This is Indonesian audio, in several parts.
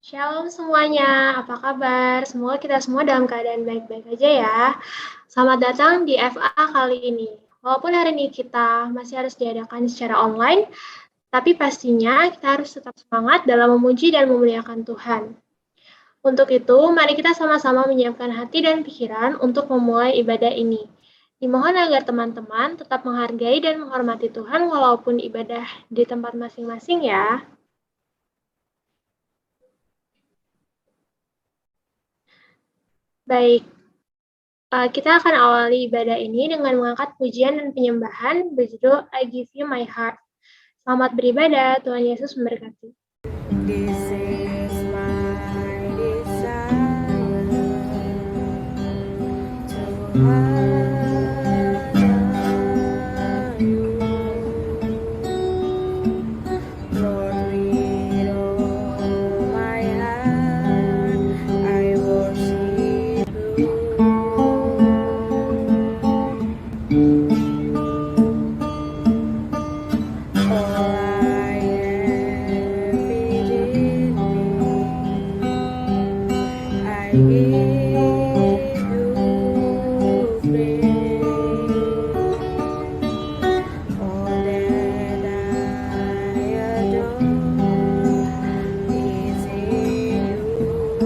Shalom semuanya, apa kabar? Semoga kita semua dalam keadaan baik-baik aja ya. Selamat datang di FA kali ini. Walaupun hari ini kita masih harus diadakan secara online, tapi pastinya kita harus tetap semangat dalam memuji dan memuliakan Tuhan. Untuk itu, mari kita sama-sama menyiapkan hati dan pikiran untuk memulai ibadah ini. Dimohon agar teman-teman tetap menghargai dan menghormati Tuhan walaupun ibadah di tempat masing-masing ya. Baik, kita akan awali ibadah ini dengan mengangkat pujian dan penyembahan berjudul I Give You My Heart. Selamat beribadah, Tuhan Yesus memberkati. This is my desire to honor you, Lord, with all my heart I worship you. All I have within me, I give you praise. All that I adore is in you.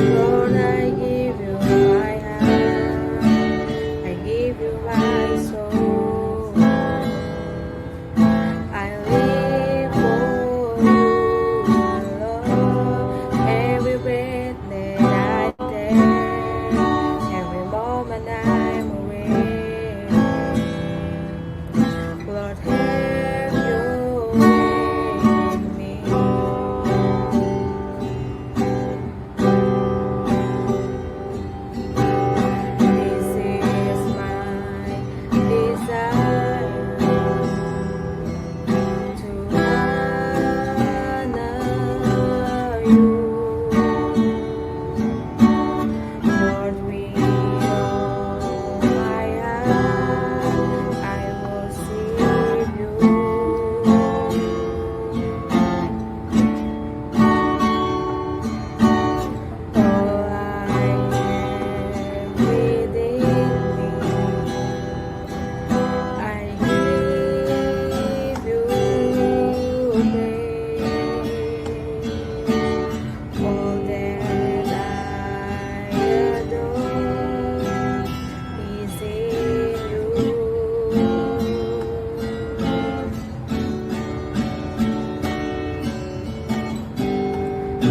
Lord, I give you my heart, I give you my soul. I live for you alone. Every breath that I take, every moment I'm awake. Lord, have your way in me. This is my desire to honor you, Lord, with all my heart I worship you. All I have within me, I give you praise. All that I adore is in you.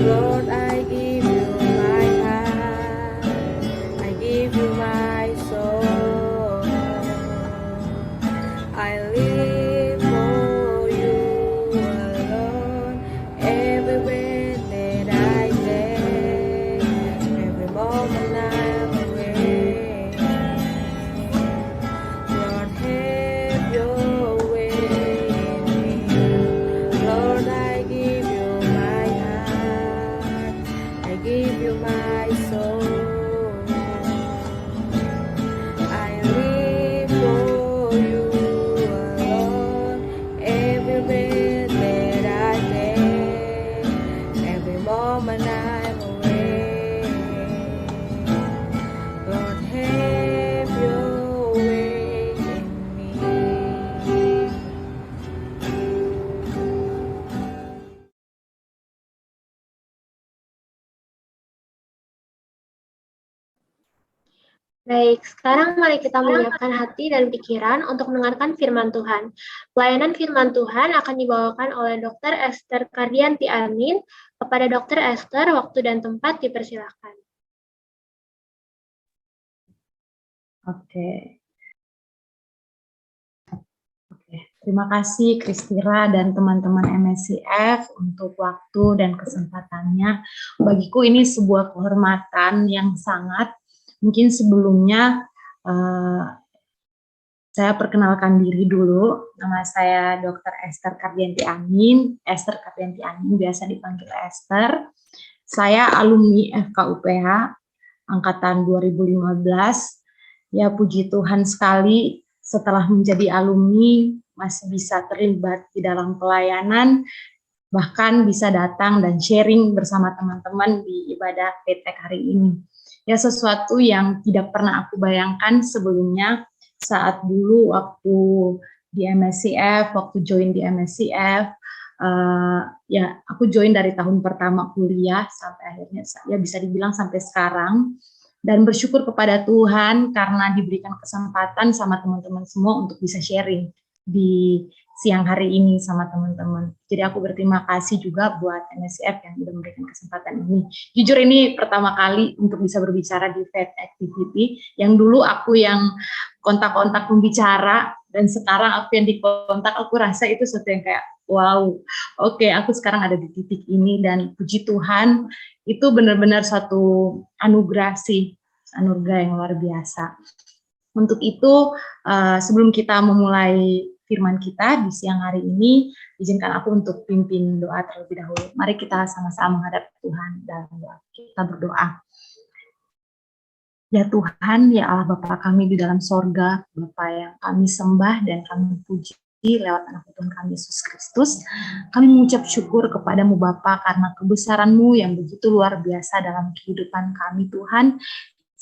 Lord, I give you my heart, I give you my soul. I live for you alone. Every breath that I take, every moment I'm awake. Lord, have your way in me. Lord, I give you my heart, I give you my soul. I live for you alone. Every breath that I take, every moment I'm awake. Lord, have your way in me. Baik, sekarang mari kita menyiapkan hati dan pikiran untuk mendengarkan firman Tuhan. Pelayanan firman Tuhan akan dibawakan oleh Dr. Esther Kardianti Amin. Kepada Dr. Esther, waktu dan tempat dipersilakan. Oke. Terima kasih Kristira dan teman-teman MSCF untuk waktu dan kesempatannya. Bagiku ini sebuah kehormatan yang sangat. Mungkin sebelumnya saya perkenalkan diri dulu. Nama saya Dr. Esther Kardianti Amin. Esther Kardianti Amin, biasa dipanggil Esther. Saya alumni FKUPH angkatan 2015. Ya, puji Tuhan sekali setelah menjadi alumni masih bisa terlibat di dalam pelayanan, bahkan bisa datang dan sharing bersama teman-teman di ibadah PTEK hari ini. Ya, sesuatu yang tidak pernah aku bayangkan sebelumnya saat dulu waktu di MSCF, waktu join di MSCF, ya aku join dari tahun pertama kuliah sampai akhirnya ya bisa dibilang sampai sekarang, dan bersyukur kepada Tuhan karena diberikan kesempatan sama teman-teman semua untuk bisa sharing di siang hari ini sama teman-teman. Jadi aku berterima kasih juga buat MSCF yang sudah memberikan kesempatan ini. Jujur ini pertama kali untuk bisa berbicara di Faith Activity, yang dulu aku yang kontak-kontak pembicara, dan sekarang aku yang dikontak, aku rasa itu sesuatu yang kayak, wow, oke, aku sekarang ada di titik ini, dan puji Tuhan, itu benar-benar satu anugerah sih, anugerah yang luar biasa. Untuk itu, sebelum kita memulai firman kita di siang hari ini, izinkan aku untuk pimpin doa terlebih dahulu. Mari kita sama-sama menghadap Tuhan dalam doa. Kita berdoa. Ya Tuhan, ya Allah Bapa kami di dalam sorga, Bapa yang kami sembah dan kami puji lewat anak Tuhan kami Yesus Kristus. Kami mengucap syukur kepadamu Bapa karena kebesaran-Mu yang begitu luar biasa dalam kehidupan kami Tuhan,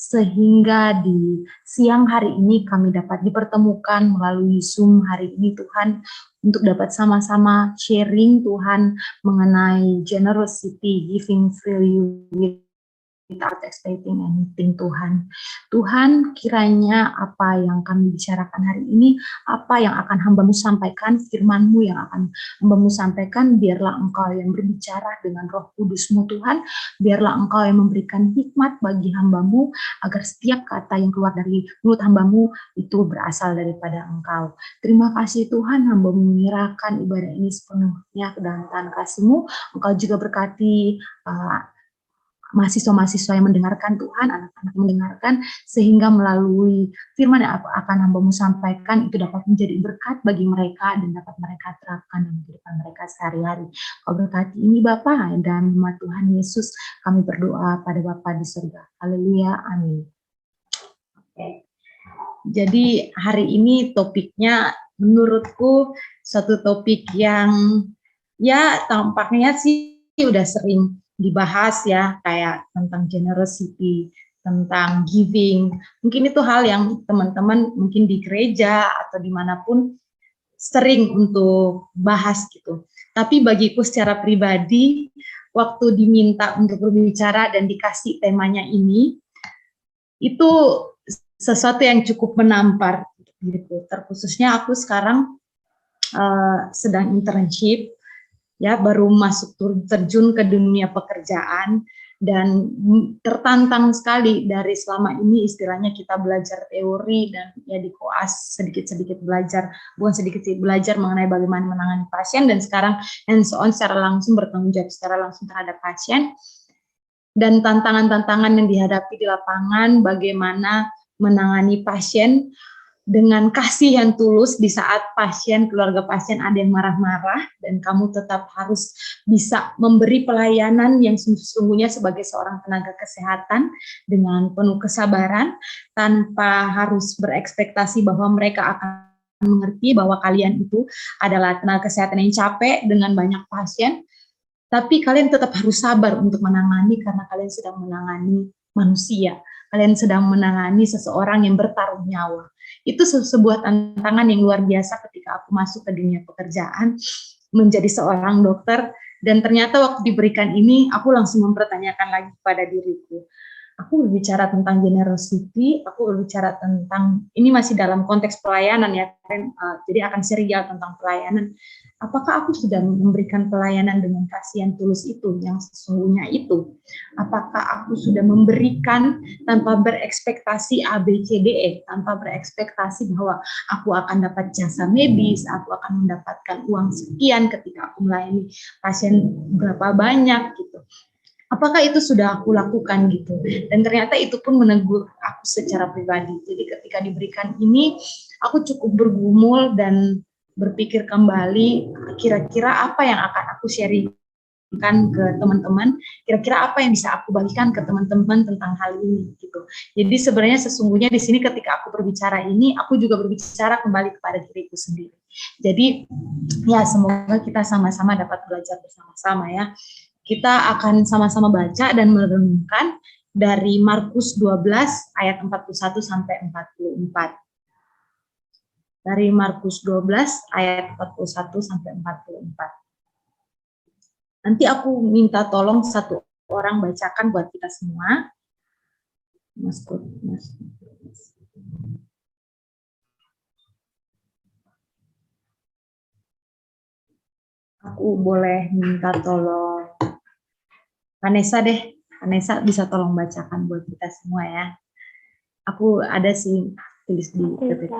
sehingga di siang hari ini kami dapat dipertemukan melalui Zoom hari ini Tuhan, untuk dapat sama-sama sharing Tuhan mengenai generosity, giving freely without expecting anything Tuhan. Tuhan, kiranya apa yang kami bicarakan hari ini, apa yang akan hamba-Mu sampaikan, firman-Mu yang akan hamba-Mu sampaikan, biarlah Engkau yang berbicara dengan Roh Kudus-Mu Tuhan, biarlah Engkau yang memberikan hikmat bagi hamba-Mu, agar setiap kata yang keluar dari mulut hamba-Mu itu berasal daripada Engkau. Terima kasih Tuhan, hamba-Mu menyerahkan ibadah ini sepenuhnya ke dalam tangan kasih-Mu. Engkau juga berkati mahasiswa-mahasiswa yang mendengarkan Tuhan, anak-anak yang mendengarkan, sehingga melalui firman yang akan hamba-Mu sampaikan itu dapat menjadi berkat bagi mereka dan dapat mereka terapkan dalam kehidupan mereka sehari-hari. Kau berkati ini Bapa, dalam nama Tuhan Yesus kami berdoa pada Bapa di surga. Haleluya, amin. Oke. Jadi hari ini topiknya menurutku suatu topik yang ya tampaknya sih udah sering dibahas ya, kayak tentang generosity, tentang giving. Mungkin itu hal yang teman-teman mungkin di gereja atau dimanapun sering untuk bahas gitu. Tapi bagiku secara pribadi, waktu diminta untuk berbicara dan dikasih temanya ini, itu sesuatu yang cukup menampar gitu. Terkhususnya aku sekarang sedang internship, ya baru masuk terjun ke dunia pekerjaan, dan tertantang sekali dari selama ini istilahnya kita belajar teori dan ya di koas sedikit-sedikit belajar, bukan sedikit belajar mengenai bagaimana menangani pasien, dan sekarang hands on secara langsung, bertanggung jawab secara langsung terhadap pasien, dan tantangan-tantangan yang dihadapi di lapangan, bagaimana menangani pasien dengan kasih yang tulus di saat keluarga pasien ada yang marah-marah, dan kamu tetap harus bisa memberi pelayanan yang sesungguhnya sebagai seorang tenaga kesehatan dengan penuh kesabaran, tanpa harus berekspektasi bahwa mereka akan mengerti bahwa kalian itu adalah tenaga kesehatan yang capek dengan banyak pasien, tapi kalian tetap harus sabar untuk menangani karena kalian sedang menangani manusia. Kalian sedang menangani seseorang yang bertaruh nyawa. Itu sebuah tantangan yang luar biasa ketika aku masuk ke dunia pekerjaan menjadi seorang dokter, dan ternyata waktu diberikan ini aku langsung mempertanyakan lagi pada diriku. Aku berbicara tentang generosity, aku berbicara tentang, ini masih dalam konteks pelayanan ya, jadi akan serial tentang pelayanan. Apakah aku sudah memberikan pelayanan dengan kasih yang tulus itu, yang sesungguhnya itu? Apakah aku sudah memberikan tanpa berekspektasi A, B, C, D, E, tanpa berekspektasi bahwa aku akan dapat jasa medis, aku akan mendapatkan uang sekian ketika aku melayani pasien berapa banyak gitu. Apakah itu sudah aku lakukan gitu? Dan ternyata itu pun menegur aku secara pribadi. Jadi ketika diberikan ini, aku cukup bergumul dan berpikir kembali, kira-kira apa yang akan aku sharing ke teman-teman, kira-kira apa yang bisa aku bagikan ke teman-teman tentang hal ini gitu. Jadi sebenarnya sesungguhnya di sini ketika aku berbicara ini, aku juga berbicara kembali kepada diriku sendiri. Jadi ya semoga kita sama-sama dapat belajar bersama-sama ya. Kita akan sama-sama baca dan merenungkan dari Markus 12 ayat 41 sampai 44. Dari Markus 12 ayat 41 sampai 44. Nanti aku minta tolong satu orang bacakan buat kita semua. Mas. Aku boleh minta tolong Vanessa deh. Vanessa bisa tolong bacakan buat kita semua ya. Aku ada sih tulis di PPT.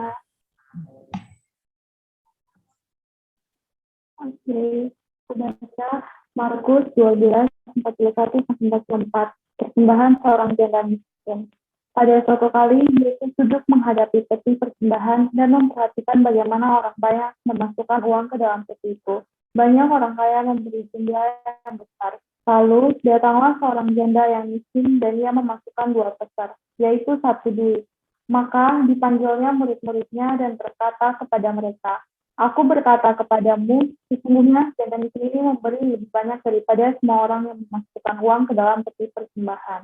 Oke, baca Markus 12, 41-44, persembahan seorang janda miskin. Pada suatu kali, Yesus duduk menghadapi peti persembahan dan memperhatikan bagaimana orang banyak memasukkan uang ke dalam peti itu. Banyak orang kaya memberi jumlah yang besar. Lalu, datanglah seorang janda yang miskin dan ia memasukkan 2 peser, yaitu 1 duit. Maka dipanggilnya murid-muridnya dan berkata kepada mereka, "Aku berkata kepadamu, sesungguhnya janda miskin ini memberi lebih banyak daripada semua orang yang memasukkan uang ke dalam peti persembahan.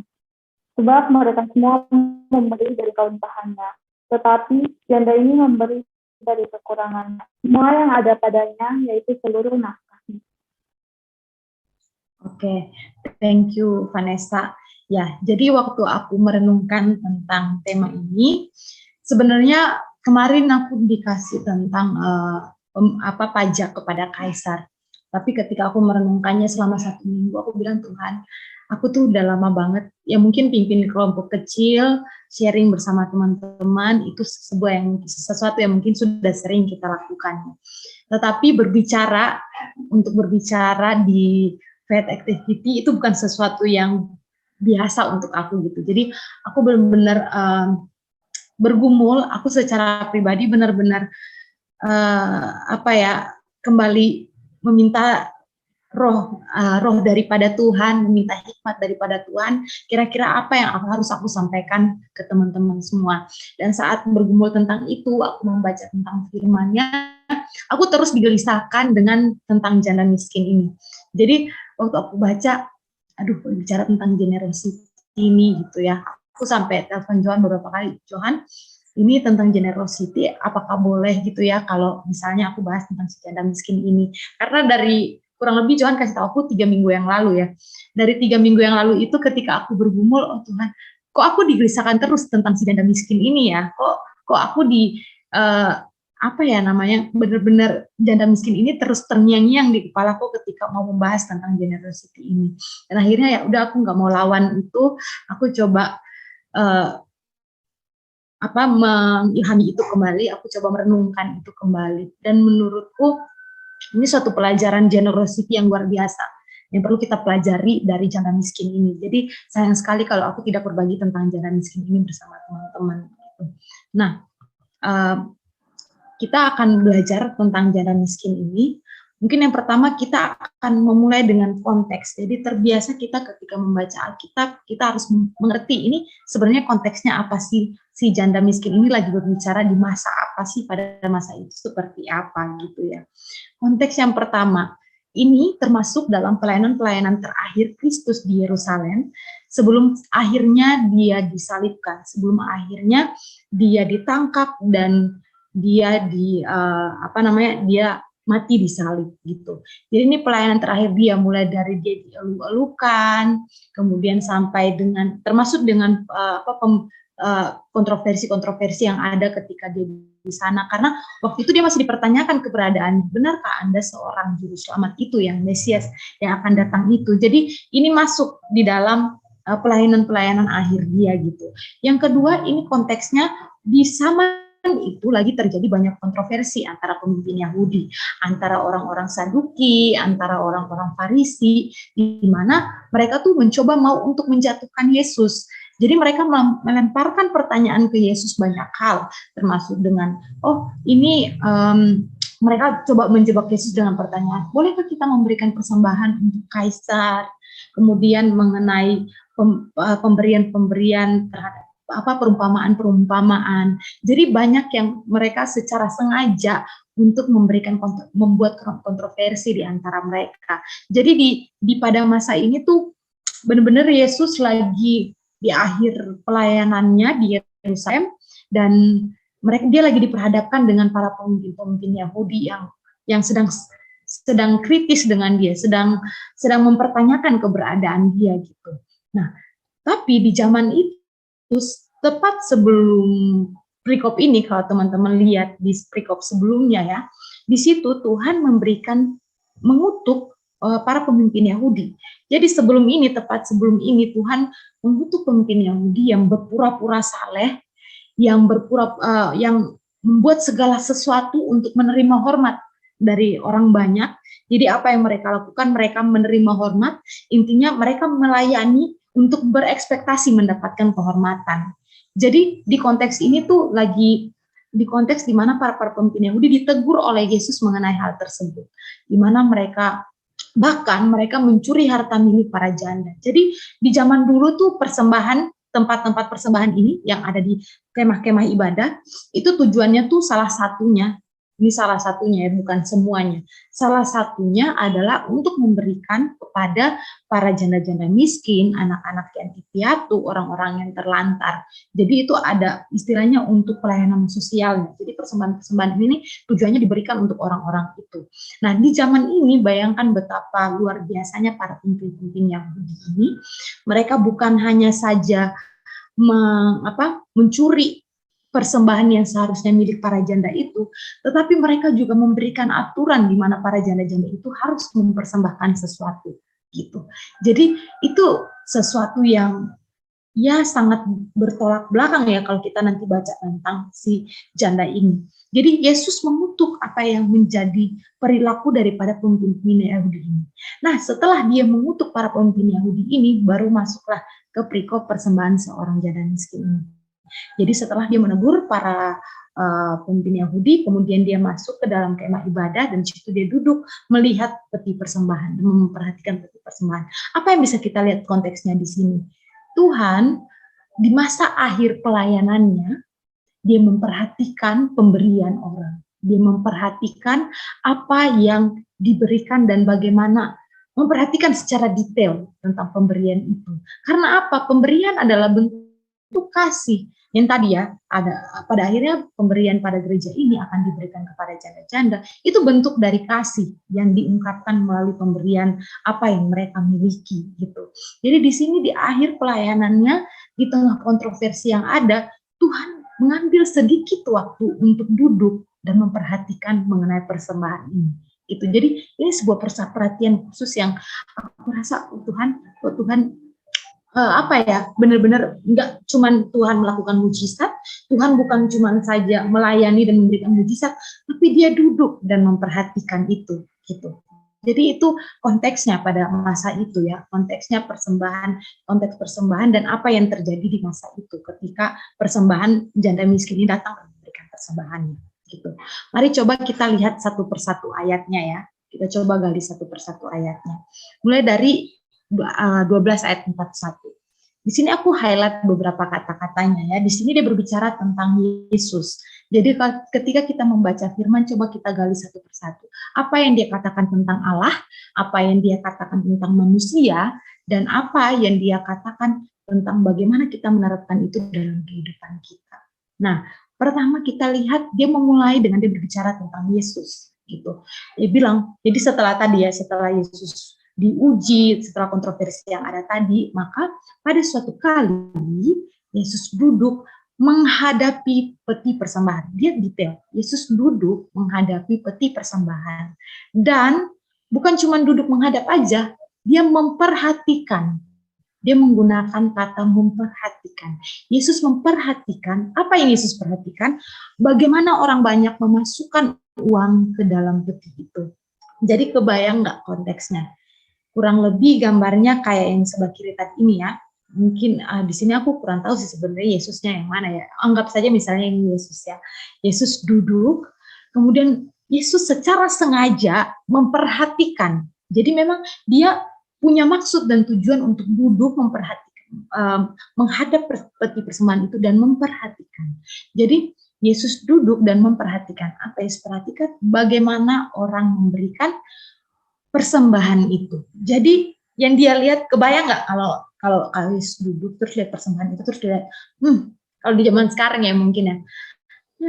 Sebab mereka semua memberi dari kelimpahannya, tetapi janda ini memberi dari kekurangannya. Semua yang ada padanya, yaitu seluruh nafkahnya." Oke, thank you Vanessa. Ya, jadi waktu aku merenungkan tentang tema ini, sebenarnya kemarin aku dikasih tentang pajak kepada kaisar. Tapi ketika aku merenungkannya selama 1 minggu, aku bilang, Tuhan, aku tuh udah lama banget, ya mungkin pimpin kelompok kecil, sharing bersama teman-teman, itu sesuatu yang mungkin sudah sering kita lakukan. Tetapi untuk berbicara di faith activity itu bukan sesuatu yang biasa untuk aku gitu. Jadi aku benar-benar bergumul, aku secara pribadi benar-benar kembali meminta roh daripada Tuhan, meminta hikmat daripada Tuhan, kira-kira apa yang harus aku sampaikan ke teman-teman semua. Dan saat bergumul tentang itu, aku membaca tentang firman-Nya, aku terus digelisahkan dengan tentang janda miskin ini. Jadi waktu aku baca, bicara tentang generosity ini gitu ya, aku sampai telepon Johan beberapa kali, Johan, ini tentang generosity, apakah boleh gitu ya kalau misalnya aku bahas tentang si janda miskin ini. Karena dari kurang lebih Johan kasih tahu aku 3 minggu yang lalu ya. Dari 3 minggu yang lalu itu ketika aku bergumul, oh Tuhan, kok aku digelisahkan terus tentang si janda miskin ini ya? Kok aku benar-benar janda miskin ini terus terngiang-ngiang di kepalaku ketika mau membahas tentang generosity ini. Dan akhirnya ya udah, aku nggak mau lawan itu, aku coba mengilhami itu kembali, aku coba merenungkan itu kembali. Dan menurutku ini suatu pelajaran generosity yang luar biasa yang perlu kita pelajari dari janda miskin ini. Jadi sayang sekali kalau aku tidak berbagi tentang janda miskin ini bersama teman-teman. Nah, kita akan belajar tentang janda miskin ini. Mungkin yang pertama kita akan memulai dengan konteks. Jadi terbiasa kita ketika membaca Alkitab, kita harus mengerti ini sebenarnya konteksnya apa sih, si janda miskin ini lagi berbicara di masa apa sih, pada masa itu seperti apa gitu ya. Konteks yang pertama, ini termasuk dalam pelayanan-pelayanan terakhir Kristus di Yerusalem sebelum akhirnya dia disalibkan, sebelum akhirnya dia ditangkap dan dia dia mati disalib gitu. Jadi ini pelayanan terakhir dia, mulai dari dia dielu-elukan, kemudian sampai dengan termasuk dengan kontroversi-kontroversi yang ada ketika dia di sana, karena waktu itu dia masih dipertanyakan keberadaan, benarkah Anda seorang juru selamat itu yang Mesias yang akan datang itu. Jadi ini masuk di dalam pelayanan-pelayanan akhir dia gitu. Yang kedua, ini konteksnya di zaman itu lagi terjadi banyak kontroversi antara pemimpin Yahudi, antara orang-orang Saduki, antara orang-orang Farisi, di mana mereka tuh mencoba mau untuk menjatuhkan Yesus. Jadi mereka melemparkan pertanyaan ke Yesus banyak hal, termasuk dengan, mereka coba menjebak Yesus dengan pertanyaan, bolehkah kita memberikan persembahan untuk kaisar? Kemudian mengenai pemberian-pemberian terhadap perumpamaan-perumpamaan. Jadi banyak yang mereka secara sengaja untuk membuat kontroversi di antara mereka. Jadi di pada masa ini tuh benar-benar Yesus lagi di akhir pelayanannya di Yerusalem, dan dia lagi diperhadapkan dengan para pemimpin-pemimpin Yahudi yang sedang kritis dengan dia, sedang mempertanyakan keberadaan dia gitu. Nah, tapi di zaman itu tepat sebelum perikop ini, kalau teman-teman lihat di perikop sebelumnya ya, di situ Tuhan mengutuk para pemimpin Yahudi. Jadi tepat sebelum ini Tuhan mengutuk pemimpin Yahudi yang berpura-pura saleh, yang membuat segala sesuatu untuk menerima hormat dari orang banyak. Jadi apa yang mereka lakukan? Mereka menerima hormat, intinya mereka melayani untuk berekspektasi mendapatkan kehormatan. Jadi di konteks ini tuh lagi di konteks di mana para pemimpin Yahudi ditegur oleh Yesus mengenai hal tersebut, di mana mereka mencuri harta milik para janda. Jadi di zaman dulu tuh tempat-tempat persembahan ini yang ada di kemah-kemah ibadah, itu tujuannya tuh salah satunya ya, bukan semuanya. Salah satunya adalah untuk memberikan kepada para janda-janda miskin, anak-anak yatim piatu, orang-orang yang terlantar. Jadi itu ada istilahnya untuk pelayanan sosialnya. Jadi persembahan-persembahan ini tujuannya diberikan untuk orang-orang itu. Nah, di zaman ini bayangkan betapa luar biasanya para pemimpin Yahudi ini. Mereka bukan hanya saja mencuri persembahan yang seharusnya milik para janda itu, tetapi mereka juga memberikan aturan di mana para janda-janda itu harus mempersembahkan sesuatu gitu. Jadi itu sesuatu yang ya sangat bertolak belakang ya kalau kita nanti baca tentang si janda ini. Jadi Yesus mengutuk apa yang menjadi perilaku daripada pemimpin Yahudi ini. Nah, setelah dia mengutuk para pemimpin Yahudi ini, baru masuklah ke perikop persembahan seorang janda miskin ini. Jadi setelah dia menegur para pemimpin Yahudi, kemudian dia masuk ke dalam kemah ibadah, dan situ dia duduk melihat peti persembahan, memperhatikan peti persembahan. Apa yang bisa kita lihat konteksnya di sini? Tuhan di masa akhir pelayanannya, dia memperhatikan pemberian orang. Dia memperhatikan apa yang diberikan dan bagaimana, memperhatikan secara detail tentang pemberian itu. Karena apa? Pemberian adalah bentuk kasih. Yang tadi ya, pada akhirnya pemberian pada gereja ini akan diberikan kepada janda-janda. Itu bentuk dari kasih yang diungkapkan melalui pemberian apa yang mereka miliki gitu. Jadi di sini di akhir pelayanannya, di tengah kontroversi yang ada, Tuhan mengambil sedikit waktu untuk duduk dan memperhatikan mengenai persembahan ini. Itu jadi ini sebuah perhatian khusus yang aku rasa Tuhan benar-benar nggak cuman Tuhan melakukan mujizat, Tuhan bukan cuman saja melayani dan memberikan mujizat, tapi dia duduk dan memperhatikan itu gitu. Jadi itu konteksnya pada masa itu ya, konteks persembahan dan apa yang terjadi di masa itu ketika persembahan janda miskin ini datang dan memberikan persembahannya gitu. Mari coba kita lihat satu persatu ayatnya ya. Kita coba gali satu persatu ayatnya. Mulai dari 12 ayat 41. Di sini aku highlight beberapa kata-katanya ya. Di sini dia berbicara tentang Yesus. Jadi ketika kita membaca firman, coba kita gali satu persatu. Apa yang dia katakan tentang Allah, apa yang dia katakan tentang manusia, dan apa yang dia katakan tentang bagaimana kita menerapkan itu dalam kehidupan kita. Nah, pertama kita lihat dia memulai dengan dia berbicara tentang Yesus gitu. Dia bilang, jadi setelah Yesus diuji, setelah kontroversi yang ada tadi, maka pada suatu kali Yesus duduk menghadapi peti persembahan. Dia detail, Yesus duduk menghadapi peti persembahan. Dan bukan cuma duduk menghadap aja, dia memperhatikan. Dia menggunakan kata memperhatikan. Yesus memperhatikan, apa yang Yesus perhatikan? Bagaimana orang banyak memasukkan uang ke dalam peti itu. Jadi kebayang nggak konteksnya? Kurang lebih gambarnya kayak yang sebelah kiri tadi ini ya. Mungkin di sini aku kurang tahu sih sebenarnya Yesusnya yang mana ya. Anggap saja misalnya ini Yesus ya. Yesus duduk, kemudian Yesus secara sengaja memperhatikan. Jadi memang dia punya maksud dan tujuan untuk duduk memperhatikan, menghadap peti persembahan itu dan memperhatikan. Jadi Yesus duduk dan memperhatikan. Apa Yesus perhatikan? Bagaimana orang memberikan persembahan itu. Jadi yang dia lihat, kebayang nggak kalau Yesus duduk terus lihat persembahan itu terus lihat, kalau di zaman sekarang ya mungkin ya,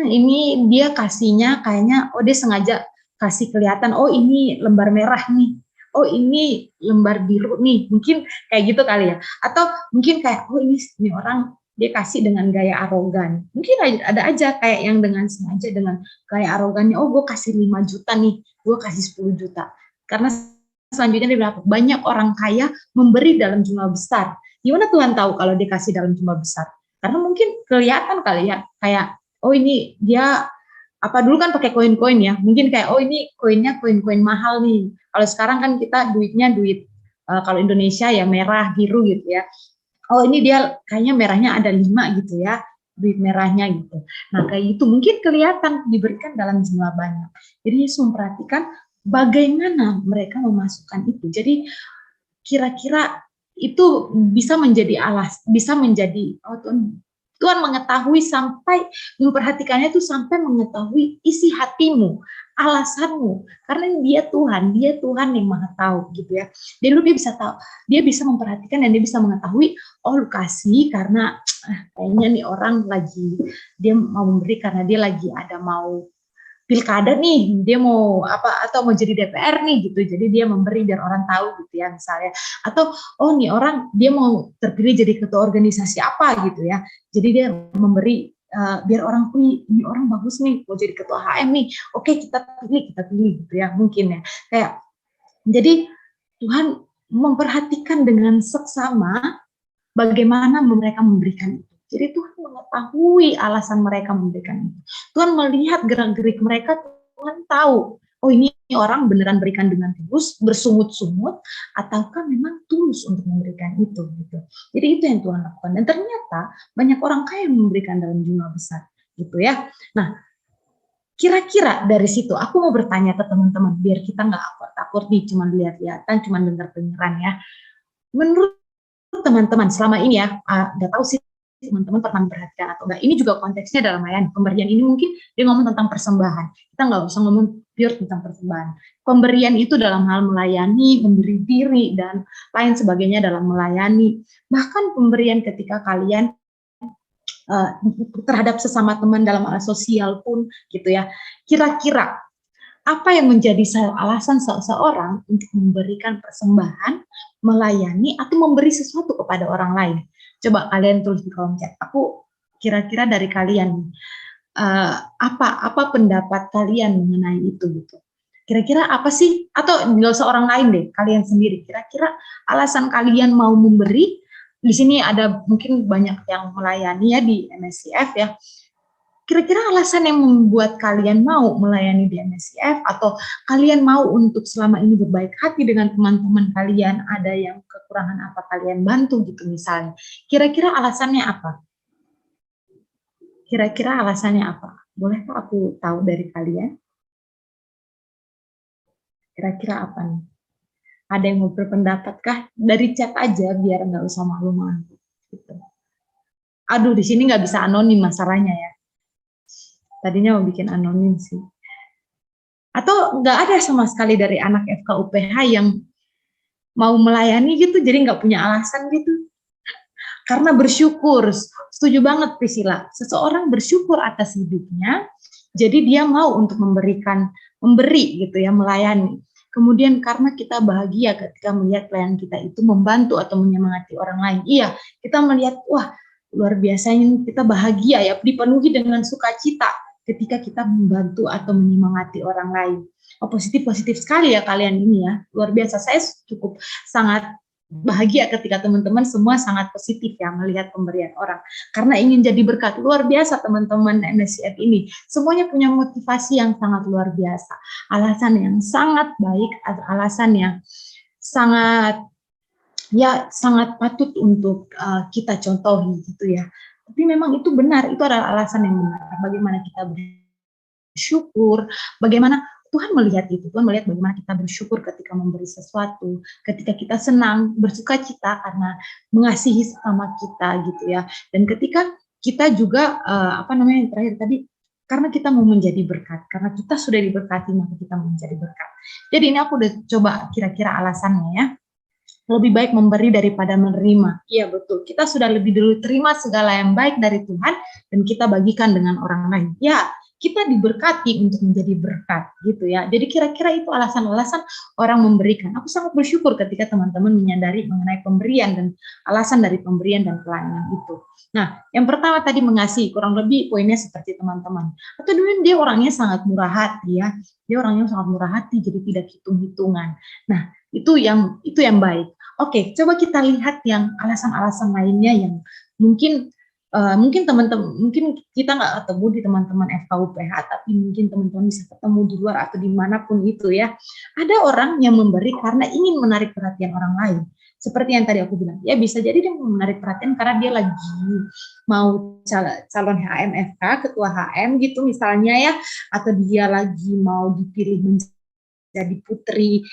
ini dia kasihnya kayaknya, dia sengaja kasih kelihatan, ini lembar merah nih, ini lembar biru nih, mungkin kayak gitu kali ya. Atau mungkin kayak, ini orang dia kasih dengan gaya arogan. Mungkin ada aja kayak yang dengan sengaja dengan gaya arogannya, gue kasih 5 juta nih, gue kasih 10 juta. Karena selanjutnya dia bilang, banyak orang kaya memberi dalam jumlah besar. Gimana Tuhan tahu kalau dia kasih dalam jumlah besar? Karena mungkin kelihatan kali ya, kayak ini dia dulu kan pakai koin-koin ya, mungkin kayak ini koinnya koin-koin mahal nih. Kalau sekarang kan kita duitnya duit kalau Indonesia ya merah biru gitu ya. Ini dia kayaknya merahnya ada 5 gitu ya, duit merahnya gitu. Nah kayak itu mungkin kelihatan diberikan dalam jumlah banyak. Jadi Yesus memperhatikan bagaimana mereka memasukkan itu. Jadi kira-kira itu bisa menjadi bisa menjadi Tuhan mengetahui sampai memperhatikannya itu sampai mengetahui isi hatimu, alasanmu, karena dia Tuhan yang Maha tahu gitu ya. Dan dia bisa tahu, dia bisa memperhatikan dan dia bisa mengetahui, lu kasih karena kayaknya nih orang dia mau memberi karena dia lagi ada mau pilkada nih, dia mau atau mau jadi DPR nih gitu, jadi dia memberi biar orang tahu gitu ya misalnya, atau nih orang dia mau terpilih jadi ketua organisasi apa gitu ya, jadi dia memberi biar orang ini orang bagus nih, mau jadi ketua HM nih, oke kita pilih gitu ya mungkin ya, kayak jadi Tuhan memperhatikan dengan seksama bagaimana mereka memberikan itu. Jadi Tuhan mengetahui alasan mereka memberikan itu. Tuhan melihat gerak-gerik mereka, Tuhan tahu, ini orang beneran berikan dengan tulus, bersungut-sungut, ataukah memang tulus untuk memberikan itu. Gitu. Jadi itu yang Tuhan lakukan. Dan ternyata banyak orang kaya yang memberikan dalam jumlah besar. Gitu ya. Nah, kira-kira dari situ, aku mau bertanya ke teman-teman, biar kita nggak takut nih, cuma lihat-lihatan, cuma dengar dengeran ya. Menurut teman-teman selama ini ya, nggak tahu sih teman-teman pernah memperhatikan atau enggak, ini juga konteksnya dalam melayani. Pemberian ini mungkin dia ngomong tentang persembahan, kita nggak usah ngomong pure tentang persembahan. Pemberian itu dalam hal melayani, memberi diri, dan lain sebagainya dalam melayani. Bahkan pemberian ketika kalian terhadap sesama teman dalam hal sosial pun gitu ya. Kira-kira apa yang menjadi alasan seseorang untuk memberikan persembahan, melayani, atau memberi sesuatu kepada orang lain? Coba kalian tulis di kolom chat. Aku kira-kira dari kalian, apa pendapat kalian mengenai itu gitu? Kira-kira apa sih? Atau nggak usah orang lain deh, kalian sendiri. Kira-kira alasan kalian mau memberi? Di sini ada mungkin banyak yang melayani ya di MSCF ya. Kira-kira alasan yang membuat kalian mau melayani di MSCF, atau kalian mau untuk selama ini berbaik hati dengan teman-teman kalian, ada yang kekurangan apa kalian bantu gitu misalnya. Kira-kira alasannya apa? Kira-kira alasannya apa? Bolehkah aku tahu dari kalian? Kira-kira apa nih? Ada yang mau berpendapat kah? Dari chat aja biar nggak usah malu-malu. Gitu. Aduh, di sini nggak bisa anonim masalahnya ya. Tadinya mau bikin anonim sih. Atau nggak ada sama sekali dari anak FKUPH yang mau melayani gitu, jadi nggak punya alasan gitu. Karena bersyukur, setuju banget Priscilla, seseorang bersyukur atas hidupnya, jadi dia mau untuk memberi gitu ya, melayani. Kemudian karena kita bahagia ketika melihat pelayan kita itu membantu atau menyemangati orang lain. Iya, kita melihat, wah luar biasanya kita bahagia ya, dipenuhi dengan sukacita ketika kita membantu atau menyemangati orang lain. Positif sekali ya kalian ini ya, luar biasa. Saya cukup sangat bahagia ketika teman-teman semua sangat positif ya melihat pemberian orang, karena ingin jadi berkat. Luar biasa teman-teman MSCF ini, semuanya punya motivasi yang sangat luar biasa, alasan yang sangat baik, alasan yang sangat patut untuk kita contohi gitu ya. Tapi memang itu benar, itu adalah alasan yang benar. Bagaimana kita bersyukur, bagaimana Tuhan melihat itu, Tuhan melihat bagaimana kita bersyukur ketika memberi sesuatu, ketika kita senang, bersuka cita karena mengasihi sesama kita gitu ya. Dan ketika kita juga yang terakhir tadi, karena kita mau menjadi berkat, karena kita sudah diberkati maka kita mau menjadi berkat. Jadi ini aku udah coba kira-kira alasannya ya. Lebih baik memberi daripada menerima. Iya betul, kita sudah lebih dulu terima segala yang baik dari Tuhan dan kita bagikan dengan orang lain. Ya, kita diberkati untuk menjadi berkat gitu ya. Jadi kira-kira itu alasan-alasan orang memberikan. Aku sangat bersyukur ketika teman-teman menyadari mengenai pemberian dan alasan dari pemberian dan pelayanan itu. Nah, yang pertama tadi mengasihi, kurang lebih poinnya seperti teman-teman. Atau dulu dia orangnya sangat murah hati ya. Dia orangnya sangat murah hati, jadi tidak hitung-hitungan. Nah, itu yang baik. Oke, coba kita lihat yang alasan-alasan lainnya yang mungkin teman-teman, mungkin kita nggak ketemu di teman-teman FKUPH, tapi mungkin teman-teman bisa ketemu di luar atau dimanapun itu ya. Ada orang yang memberi karena ingin menarik perhatian orang lain. Seperti yang tadi aku bilang, ya bisa jadi dia menarik perhatian karena dia lagi mau calon HMFK, ketua HM gitu misalnya ya, atau dia lagi mau dipilih menjadi putri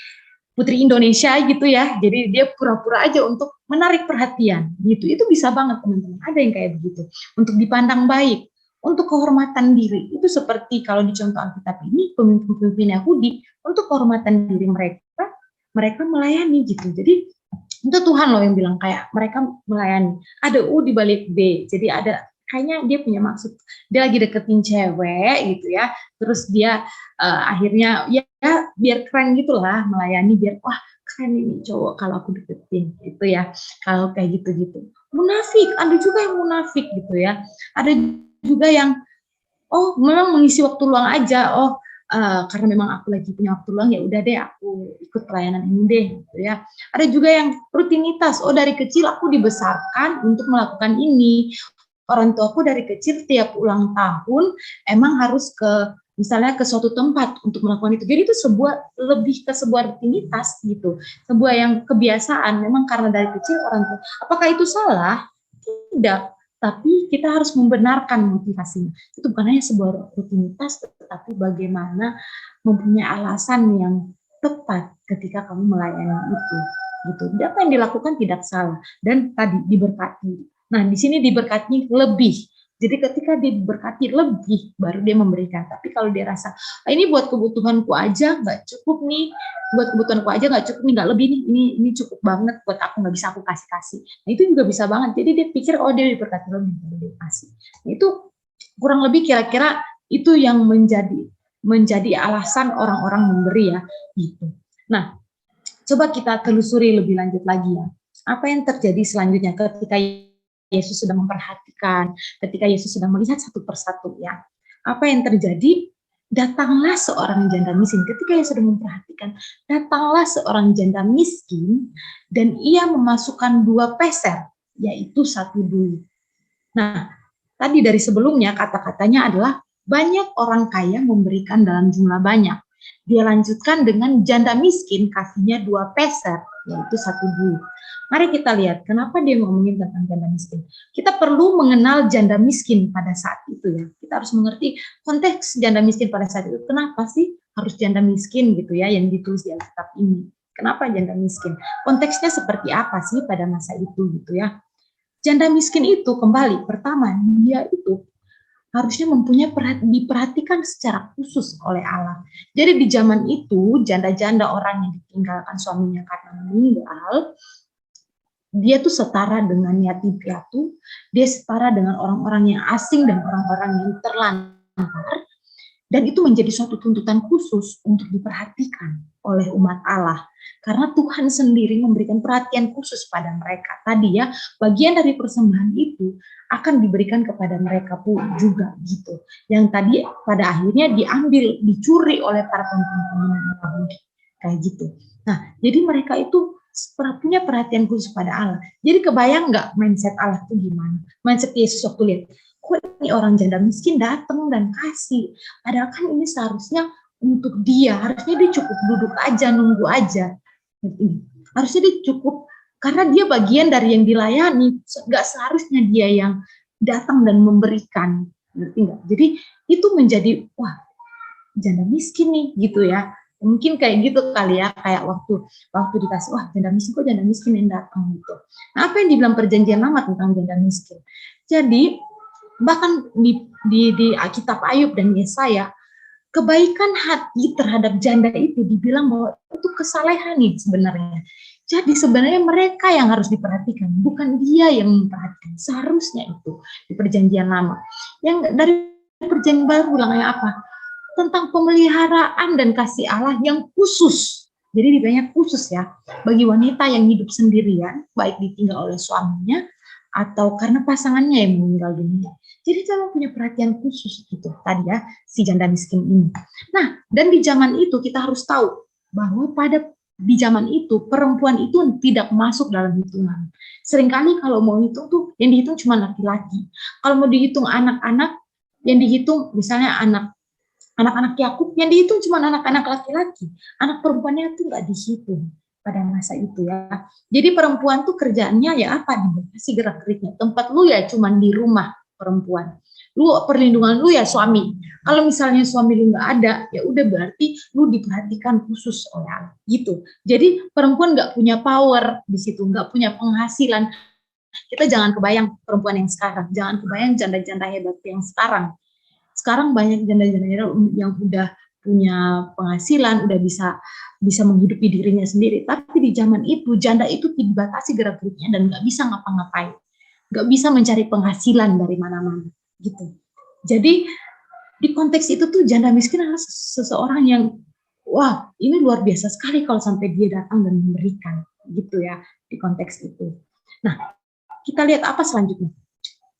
Indonesia gitu ya, jadi dia pura-pura aja untuk menarik perhatian gitu. Itu bisa banget teman-teman, ada yang kayak begitu. Untuk dipandang baik, untuk kehormatan diri, itu seperti kalau di contoh Alkitab ini, pemimpin-pemimpin Yahudi, untuk kehormatan diri mereka melayani gitu. Jadi itu Tuhan loh yang bilang kayak mereka melayani. Ada U di balik B, jadi ada kayaknya dia punya maksud, dia lagi deketin cewek gitu ya, terus dia akhirnya ya biar keren gitulah melayani, biar wah keren ini cowok kalau aku deketin gitu ya, kalau kayak gitu-gitu. Munafik, ada juga yang munafik gitu ya, ada juga yang memang mengisi waktu luang aja, karena memang aku lagi punya waktu luang ya udah deh aku ikut pelayanan ini deh gitu ya. Ada juga yang rutinitas, dari kecil aku dibesarkan untuk melakukan ini. Orang tuaku dari kecil tiap ulang tahun emang harus misalnya ke suatu tempat untuk melakukan itu. Jadi itu lebih ke sebuah rutinitas gitu, sebuah yang kebiasaan. Memang karena dari kecil orang tua. Apakah itu salah? Tidak. Tapi kita harus membenarkan motivasinya. Itu bukan hanya sebuah rutinitas, tetapi bagaimana mempunyai alasan yang tepat ketika kamu melayani itu. Gitu. Apa yang dilakukan tidak salah dan tadi diberkati. Nah, di sini diberkati lebih. Jadi ketika dia diberkati lebih, baru dia memberikan. Tapi kalau dia rasa, ini buat kebutuhanku aja, nggak cukup nih. Buat kebutuhanku aja nggak cukup nih, nggak lebih nih. Ini cukup banget buat aku, nggak bisa aku kasih-kasih. Nah, itu juga bisa banget. Jadi dia pikir, dia diberkati lebih, baru dia kasih. Nah, itu kurang lebih kira-kira itu yang menjadi alasan orang-orang memberi ya. Gitu. Nah, coba kita telusuri lebih lanjut lagi ya. Apa yang terjadi selanjutnya ketika Yesus sudah memperhatikan, ketika Yesus sudah melihat satu persatu ya. Apa yang terjadi? Datanglah seorang janda miskin. Ketika Yesus sudah memperhatikan, datanglah seorang janda miskin dan ia memasukkan 2 peser, yaitu 1 dui. Nah, tadi dari sebelumnya kata-katanya adalah banyak orang kaya memberikan dalam jumlah banyak. Dia lanjutkan dengan janda miskin kasihnya 2 peser, yaitu 1 dui. Mari kita lihat kenapa dia ngomongin tentang janda miskin. Kita perlu mengenal janda miskin pada saat itu ya. Kita harus mengerti konteks janda miskin pada saat itu. Kenapa sih harus janda miskin gitu ya yang ditulis di Alkitab ini? Kenapa janda miskin? Konteksnya seperti apa sih pada masa itu gitu ya? Janda miskin itu kembali pertama dia itu harusnya diperhatikan secara khusus oleh Allah. Jadi di zaman itu janda-janda orang yang ditinggalkan suaminya karena meninggal, dia tuh setara dengan yatim piatu, dia setara dengan orang-orang yang asing dan orang-orang yang terlantar, dan itu menjadi suatu tuntutan khusus untuk diperhatikan oleh umat Allah, karena Tuhan sendiri memberikan perhatian khusus pada mereka. Tadi ya, bagian dari persembahan itu akan diberikan kepada mereka pun juga gitu, yang tadi pada akhirnya diambil, dicuri oleh para pemimpin Yahudi, kayak gitu. Nah, jadi mereka itu punya perhatian khusus pada Allah. Jadi kebayang nggak mindset Allah itu gimana? Mindset Yesus waktu lihat, kok ini orang janda miskin datang dan kasih. Padahal kan ini seharusnya untuk dia, harusnya dia cukup duduk aja, nunggu aja. Harusnya dia cukup, karena dia bagian dari yang dilayani, nggak seharusnya dia yang datang dan memberikan. Ngerti nggak? Jadi itu menjadi, wah, janda miskin nih gitu ya. Mungkin kayak gitu kali ya, kayak waktu dikasih, wah janda miskin kok janda miskin yang datang gitu. Nah, apa yang dibilang perjanjian lama tentang janda miskin? Jadi bahkan di Alkitab Ayub dan Yesaya, kebaikan hati terhadap janda itu dibilang bahwa itu kesalehan nih sebenarnya. Jadi sebenarnya mereka yang harus diperhatikan, bukan dia yang memperhatikan. Seharusnya itu di perjanjian lama. Yang dari perjanjian baru bilangnya apa? Tentang pemeliharaan dan kasih Allah yang khusus. Jadi banyak khusus ya, bagi wanita yang hidup sendirian, baik ditinggal oleh suaminya, atau karena pasangannya yang meninggal dunia. Jadi kita punya perhatian khusus gitu tadi ya, si janda miskin ini. Nah, dan di zaman itu kita harus tahu bahwa di zaman itu perempuan itu tidak masuk dalam hitungan. Seringkali kalau mau hitung tuh yang dihitung cuma laki-laki. Kalau mau dihitung anak-anak, yang dihitung misalnya anak-anak Yakub, yang dihitung cuma anak-anak laki-laki. Anak perempuannya tuh nggak dihitung pada masa itu ya. Jadi perempuan tuh kerjaannya ya apa nih? Kasih gerak-geriknya. Tempat lu ya cuma di rumah perempuan. Lu perlindungan lu ya suami. Kalau misalnya suami lu nggak ada, ya udah berarti lu diperhatikan khusus oleh Allah gitu. Jadi perempuan nggak punya power di situ, nggak punya penghasilan. Kita jangan kebayang perempuan yang sekarang, jangan kebayang janda-janda hebat yang sekarang. Sekarang banyak janda-janda yang udah punya penghasilan, udah bisa menghidupi dirinya sendiri. Tapi di zaman itu janda itu dibatasi gerak-geriknya dan nggak bisa ngapa-ngapain, nggak bisa mencari penghasilan dari mana-mana gitu. Jadi di konteks itu tuh janda miskin adalah seseorang yang wah ini luar biasa sekali kalau sampai dia datang dan memberikan gitu ya di konteks itu. Nah kita lihat apa selanjutnya?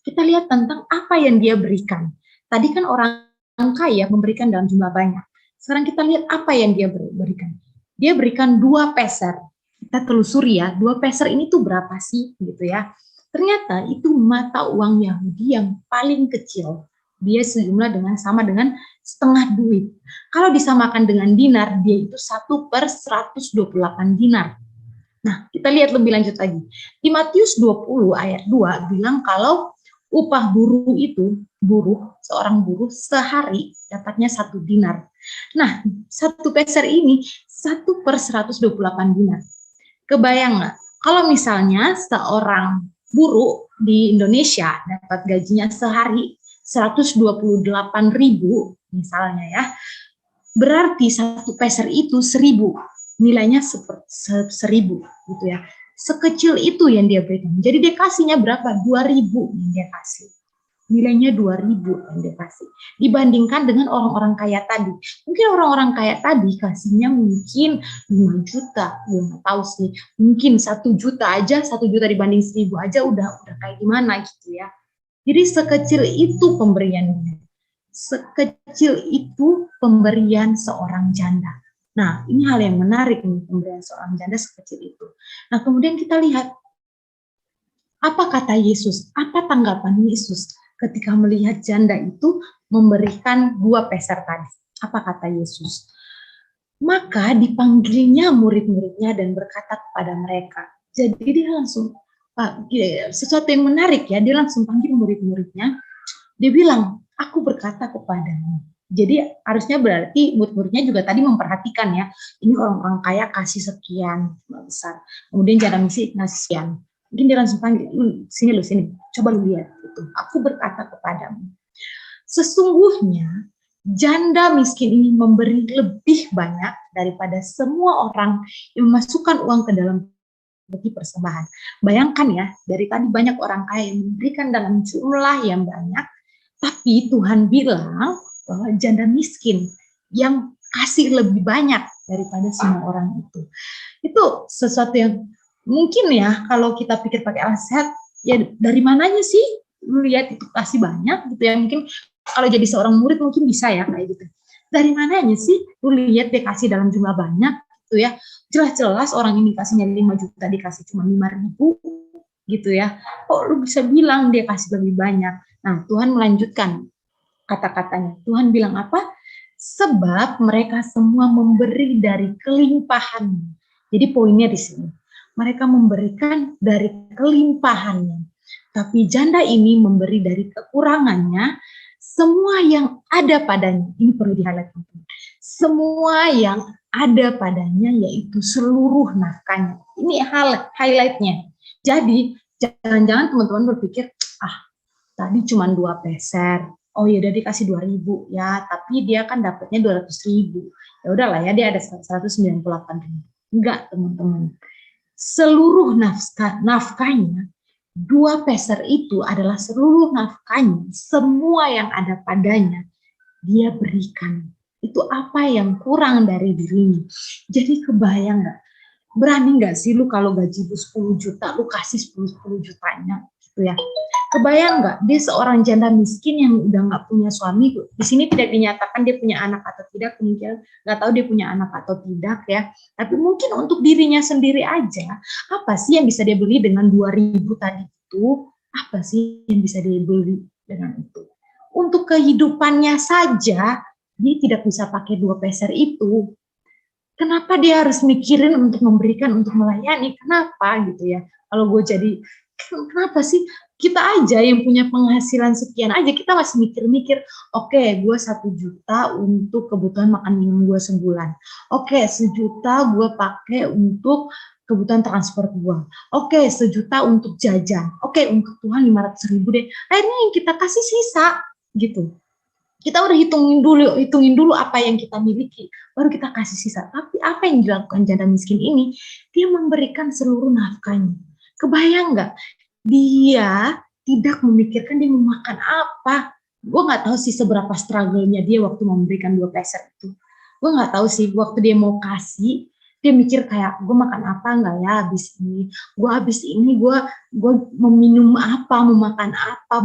Kita lihat tentang apa yang dia berikan. Tadi kan orang kaya memberikan dalam jumlah banyak. Sekarang kita lihat apa yang dia berikan. Dia berikan 2 peser. Kita telusuri ya, 2 peser ini tuh berapa sih gitu ya. Ternyata itu mata uang Yahudi yang paling kecil. Dia sejumlah sama dengan setengah duit. Kalau disamakan dengan dinar, dia itu 1/128 dinar. Nah, kita lihat lebih lanjut lagi. Di Matius 20 ayat 2 bilang kalau upah seorang buruh sehari dapatnya 1 dinar. Nah, 1 peser ini 1/128 dinar. Kebayang nggak? Kalau misalnya seorang buruh di Indonesia dapat gajinya sehari 128.000 misalnya ya, berarti 1 peser itu 1.000, nilainya 1.000 gitu ya. Sekecil itu yang dia berikan. Jadi dia kasihnya berapa? 2.000 yang dia kasih. Nilainya 2.000 yang dia kasih. Dibandingkan dengan orang-orang kaya tadi. Mungkin orang-orang kaya tadi kasihnya mungkin 5 juta. Ya nggak tahu sih. Mungkin 1 juta aja, 1 juta dibanding 1.000 aja udah kayak gimana gitu ya. Jadi sekecil itu pemberiannya. Sekecil itu pemberian seorang janda. Nah, ini hal yang menarik nih, pemberian seorang janda sekecil itu. Nah, kemudian kita lihat, apa kata Yesus? Apa tanggapan Yesus ketika melihat janda itu memberikan 2 peser tadi? Apa kata Yesus? Maka dipanggilnya murid-muridnya dan berkata kepada mereka. Jadi dia langsung, sesuatu yang menarik ya, dia langsung panggil murid-muridnya. Dia bilang, aku berkata kepadamu. Jadi harusnya berarti murid-muridnya juga tadi memperhatikan ya, ini orang-orang kaya kasih sekian besar, kemudian janda miskin ngasih sekian. Mungkin dia langsung panggil, sini, coba lu lihat. Gitu. Aku berkata kepadamu, sesungguhnya janda miskin ini memberi lebih banyak daripada semua orang yang memasukkan uang ke dalam peti persembahan. Bayangkan ya, dari tadi banyak orang kaya yang memberikan dalam jumlah yang banyak, tapi Tuhan bilang bahwa janda miskin yang kasih lebih banyak daripada semua orang itu. Itu sesuatu yang mungkin ya kalau kita pikir pakai akal sehat, ya dari mananya sih lu lihat itu kasih banyak gitu ya. Mungkin kalau jadi seorang murid mungkin bisa ya kayak gitu. Dari mananya sih lu lihat dia kasih dalam jumlah banyak gitu ya. Jelas-jelas orang ini kasihnya 5 juta dikasih cuma 5.000 gitu ya. Kok lu bisa bilang dia kasih lebih banyak? Nah, Tuhan melanjutkan kata-katanya. Tuhan bilang apa? Sebab mereka semua memberi dari kelimpahannya. Jadi poinnya di sini. Mereka memberikan dari kelimpahannya. Tapi janda ini memberi dari kekurangannya semua yang ada padanya. Ini perlu di-highlight. semua yang ada padanya yaitu seluruh nafkahnya. Ini highlightnya. Jadi jangan-jangan teman-teman berpikir, tadi cuma 2 peser. Oh ya udah dikasih 2.000 ya, tapi dia kan dapatnya 200.000. Ya udahlah ya, dia ada 198.000. Enggak, teman-teman. Seluruh nafkahnya 2 peser itu adalah seluruh nafkahnya, semua yang ada padanya dia berikan. Itu apa yang kurang dari dirinya. Jadi kebayang nggak? Berani nggak sih lu kalau gaji lu 10 juta, lu kasih 10 jutanya gitu ya. Kebayang nggak dia seorang janda miskin yang udah nggak punya suami. Di sini tidak dinyatakan dia punya anak atau tidak, kemungkinan nggak tahu dia punya anak atau tidak ya. Tapi mungkin untuk dirinya sendiri aja, apa sih yang bisa dia beli dengan 2.000 tadi itu? Apa sih yang bisa dia beli dengan itu? Untuk kehidupannya saja dia tidak bisa pakai 2 peser itu. Kenapa dia harus mikirin untuk memberikan, untuk melayani? Kenapa gitu ya? Kalau gue jadi, kenapa sih kita aja yang punya penghasilan sekian aja, kita masih mikir-mikir, oke, gue 1 juta untuk kebutuhan makan minum gue sebulan. Oke, 1 juta gue pakai untuk kebutuhan transport gue. Oke, 1 juta untuk jajan. Oke, untuk Tuhan 500.000 deh. Akhirnya yang kita kasih sisa gitu. Kita udah hitungin dulu apa yang kita miliki, baru kita kasih sisa. Tapi apa yang dilakukan janda miskin ini? Dia memberikan seluruh nafkahnya. Kebayang nggak? Dia tidak memikirkan dia mau makan apa. Gue nggak tahu sih seberapa struggle-nya dia waktu memberikan 2 peser itu. Gue nggak tahu sih waktu dia mau kasih, dia mikir kayak, gue makan apa nggak ya habis ini? Gue habis ini gue mau minum apa, mau makan apa,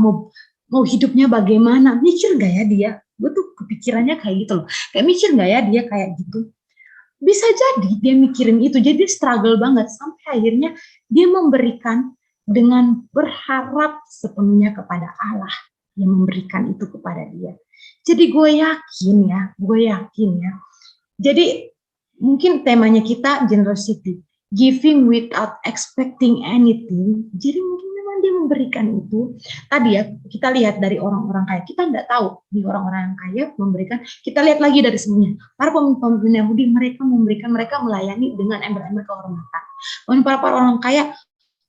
mau hidupnya bagaimana, mikir nggak ya dia? Gue tuh kepikirannya kayak gitu loh. Kayak mikir nggak ya dia kayak gitu? Bisa jadi dia mikirin itu, jadi dia struggle banget. Sampai akhirnya dia memberikan dengan berharap sepenuhnya kepada Allah yang memberikan itu kepada dia. Jadi gue yakin ya. Jadi mungkin temanya kita generosity, giving without expecting anything. Jadi mungkin memang dia memberikan itu. Tadi ya kita lihat dari orang-orang kaya, kita nggak tahu di orang-orang yang kaya memberikan. Kita lihat lagi dari semuanya. Para pemimpin Yahudi mereka melayani dengan ember-ember kehormatan. Para orang kaya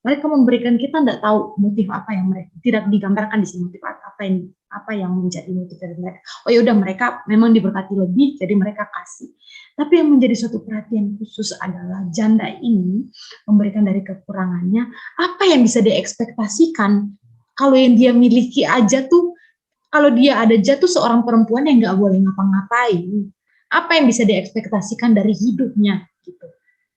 mereka memberikan, kita nggak tahu motif apa yang mereka, tidak digambarkan di sini motif apa yang menjadi motif dari mereka. Oh ya udah, mereka memang diberkati lebih, jadi mereka kasih. Tapi yang menjadi suatu perhatian khusus adalah janda ini memberikan dari kekurangannya. Apa yang bisa diekspektasikan kalau yang dia miliki aja tuh, kalau dia ada jatuh seorang perempuan yang nggak boleh ngapa-ngapain, apa yang bisa diekspektasikan dari hidupnya gitu.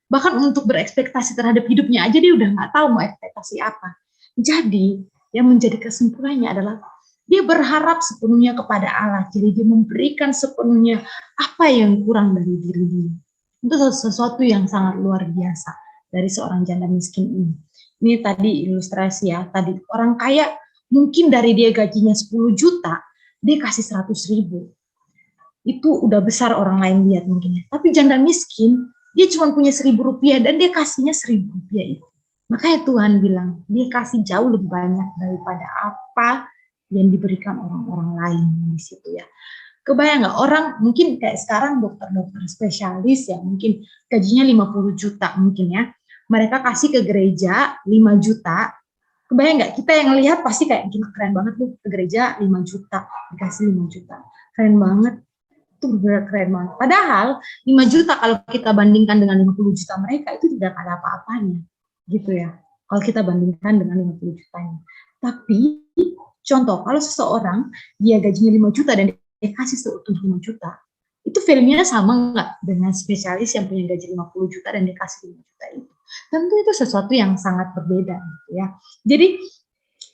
Bahkan untuk berekspektasi terhadap hidupnya aja dia udah nggak tahu mau ekspektasi apa. Jadi yang menjadi kesimpulannya adalah dia berharap sepenuhnya kepada Allah. Jadi dia memberikan sepenuhnya apa yang kurang dari diri dia. Itu sesuatu yang sangat luar biasa dari seorang janda miskin ini. Ini tadi ilustrasi ya. Tadi orang kaya mungkin dari dia gajinya 10 juta, dia kasih 100.000. Itu udah besar orang lain lihat mungkin ya. Tapi janda miskin, dia cuma punya 1.000 rupiah dan dia kasihnya 1.000 rupiah itu. Makanya Tuhan bilang, dia kasih jauh lebih banyak daripada apa yang diberikan orang-orang lain di situ ya. Kebayang nggak orang mungkin kayak sekarang dokter-dokter spesialis ya mungkin gajinya 50 juta mungkin ya. Mereka kasih ke gereja 5 juta. Kebayang nggak, kita yang lihat pasti kayak gila keren banget tuh, ke gereja 5 juta, dikasih 5 juta. Keren banget. Itu benar keren banget. Padahal 5 juta kalau kita bandingkan dengan 50 juta mereka itu tidak ada apa-apanya. Gitu ya. Kalau kita bandingkan dengan 50 jutanya. Tapi contoh, kalau seseorang dia gajinya 5 juta dan dia kasih seutuh 5 juta, itu value-nya sama nggak dengan spesialis yang punya gaji 50 juta dan dia kasih 5 juta itu? Tentu itu sesuatu yang sangat berbeda gitu ya. Jadi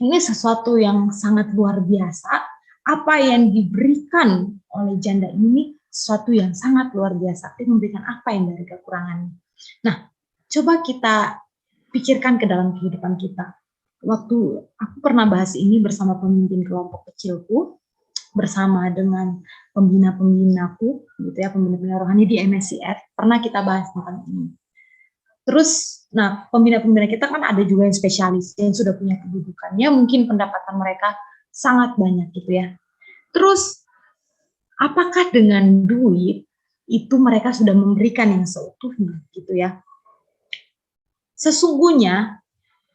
ini sesuatu yang sangat luar biasa. Apa yang diberikan oleh janda ini sesuatu yang sangat luar biasa. Dia memberikan apa yang dari kekurangannya. Nah, coba kita pikirkan ke dalam kehidupan kita. Waktu aku pernah bahas ini bersama pemimpin kelompok kecilku, bersama dengan pembina-pembinaku, gitu ya, pembina-pembina rohani di MSCF, pernah kita bahas tentang ini. Terus, nah pembina-pembina kita kan ada juga yang spesialis, yang sudah punya kedudukannya, mungkin pendapatan mereka sangat banyak gitu ya. Terus, apakah dengan duit itu mereka sudah memberikan yang seutuhnya gitu ya. Sesungguhnya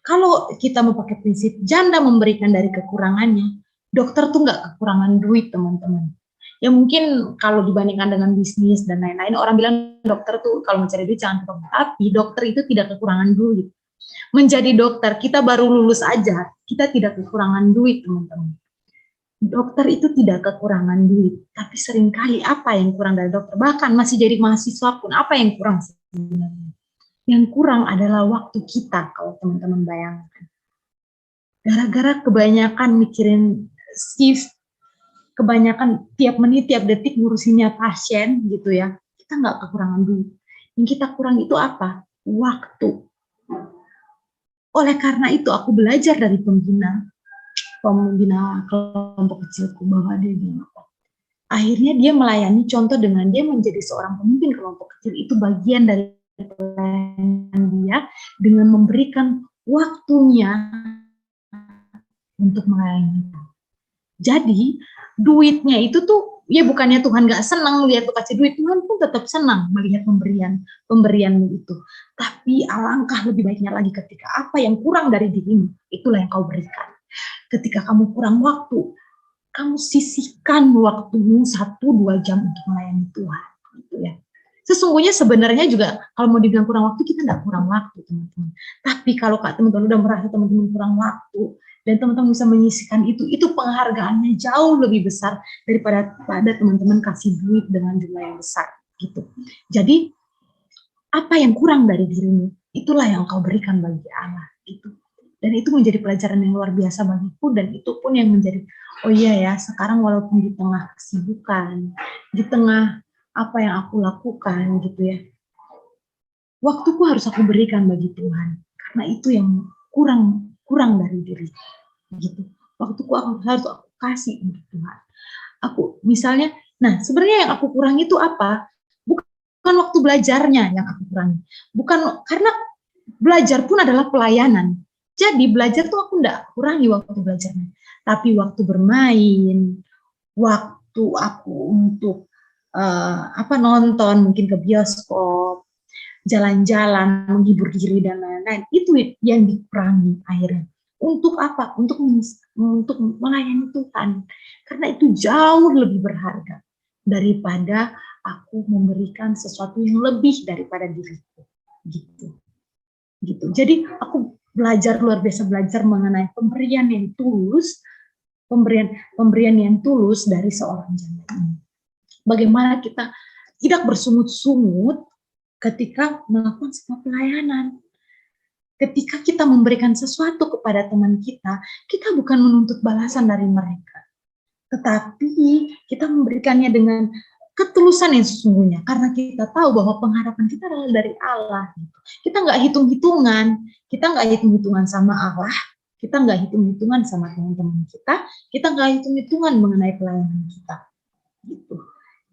kalau kita mau pakai prinsip janda memberikan dari kekurangannya, dokter tuh nggak kekurangan duit teman-teman. Ya mungkin kalau dibandingkan dengan bisnis dan lain-lain, orang bilang dokter tuh kalau mencari duit jangan ke dokter. Tapi dokter itu tidak kekurangan duit. Menjadi dokter, kita baru lulus aja, kita tidak kekurangan duit teman-teman. Dokter itu tidak kekurangan duit, tapi seringkali apa yang kurang dari dokter, bahkan masih jadi mahasiswa pun apa yang kurang sebenarnya? Yang kurang adalah waktu kita, kalau teman-teman bayangkan. Gara-gara kebanyakan mikirin shift, kebanyakan tiap menit, tiap detik ngurusinnya pasien gitu ya, kita nggak kekurangan duit. Yang kita kurang itu apa? Waktu. Oleh karena itu aku belajar dari pembina kelompok kecilku bahwa dia bilang apa? Akhirnya dia melayani, contoh dengan dia menjadi seorang pemimpin kelompok kecil itu bagian dari pelayanan dia dengan memberikan waktunya untuk melayani. Jadi duitnya itu tuh ya bukannya Tuhan nggak senang lihat tuh kasih duit, Tuhan pun tetap senang melihat pemberianmu itu. Tapi alangkah lebih baiknya lagi ketika apa yang kurang dari dirimu itulah yang kau berikan. Ketika kamu kurang waktu, kamu sisihkan waktumu 1-2 jam untuk melayani Tuhan, gitu ya. Sesungguhnya sebenarnya juga kalau mau dibilang kurang waktu, kita nggak kurang waktu teman-teman. Tapi kalau teman-teman udah merasa teman-teman kurang waktu dan teman-teman bisa menyisihkan itu penghargaannya jauh lebih besar daripada teman-teman kasih duit dengan jumlah yang besar, gitu. Jadi apa yang kurang dari dirimu, itulah yang kau berikan bagi Allah, gitu. Dan itu menjadi pelajaran yang luar biasa bagiku, dan itu pun yang menjadi, oh iya ya, sekarang walaupun di tengah kesibukan, di tengah apa yang aku lakukan gitu ya, waktuku harus aku berikan bagi Tuhan, karena itu yang kurang dari diri, gitu. Waktuku harus aku kasih untuk Tuhan. Aku misalnya, nah sebenarnya yang aku kurangi itu apa? Bukan waktu belajarnya yang aku kurangi, bukan, karena belajar pun adalah pelayanan. Jadi belajar tuh aku enggak kurangi waktu belajarnya, tapi waktu bermain, waktu aku untuk nonton, mungkin ke bioskop, jalan-jalan, menghibur diri dan lain-lain, itu yang dikurangi akhirnya. Untuk apa? Untuk melayani Tuhan, karena itu jauh lebih berharga daripada aku memberikan sesuatu yang lebih daripada diriku, gitu. Jadi aku luar biasa belajar mengenai pemberian yang tulus, pemberian yang tulus dari seorang janda ini. Bagaimana kita tidak bersungut-sungut ketika melakukan sebuah pelayanan. Ketika kita memberikan sesuatu kepada teman kita bukan menuntut balasan dari mereka, tetapi kita memberikannya dengan ketulusan yang sesungguhnya, karena kita tahu bahwa pengharapan kita adalah dari Allah. Kita nggak hitung-hitungan sama Allah, kita nggak hitung-hitungan sama teman-teman kita nggak hitung-hitungan mengenai pelayanan kita. Gitu.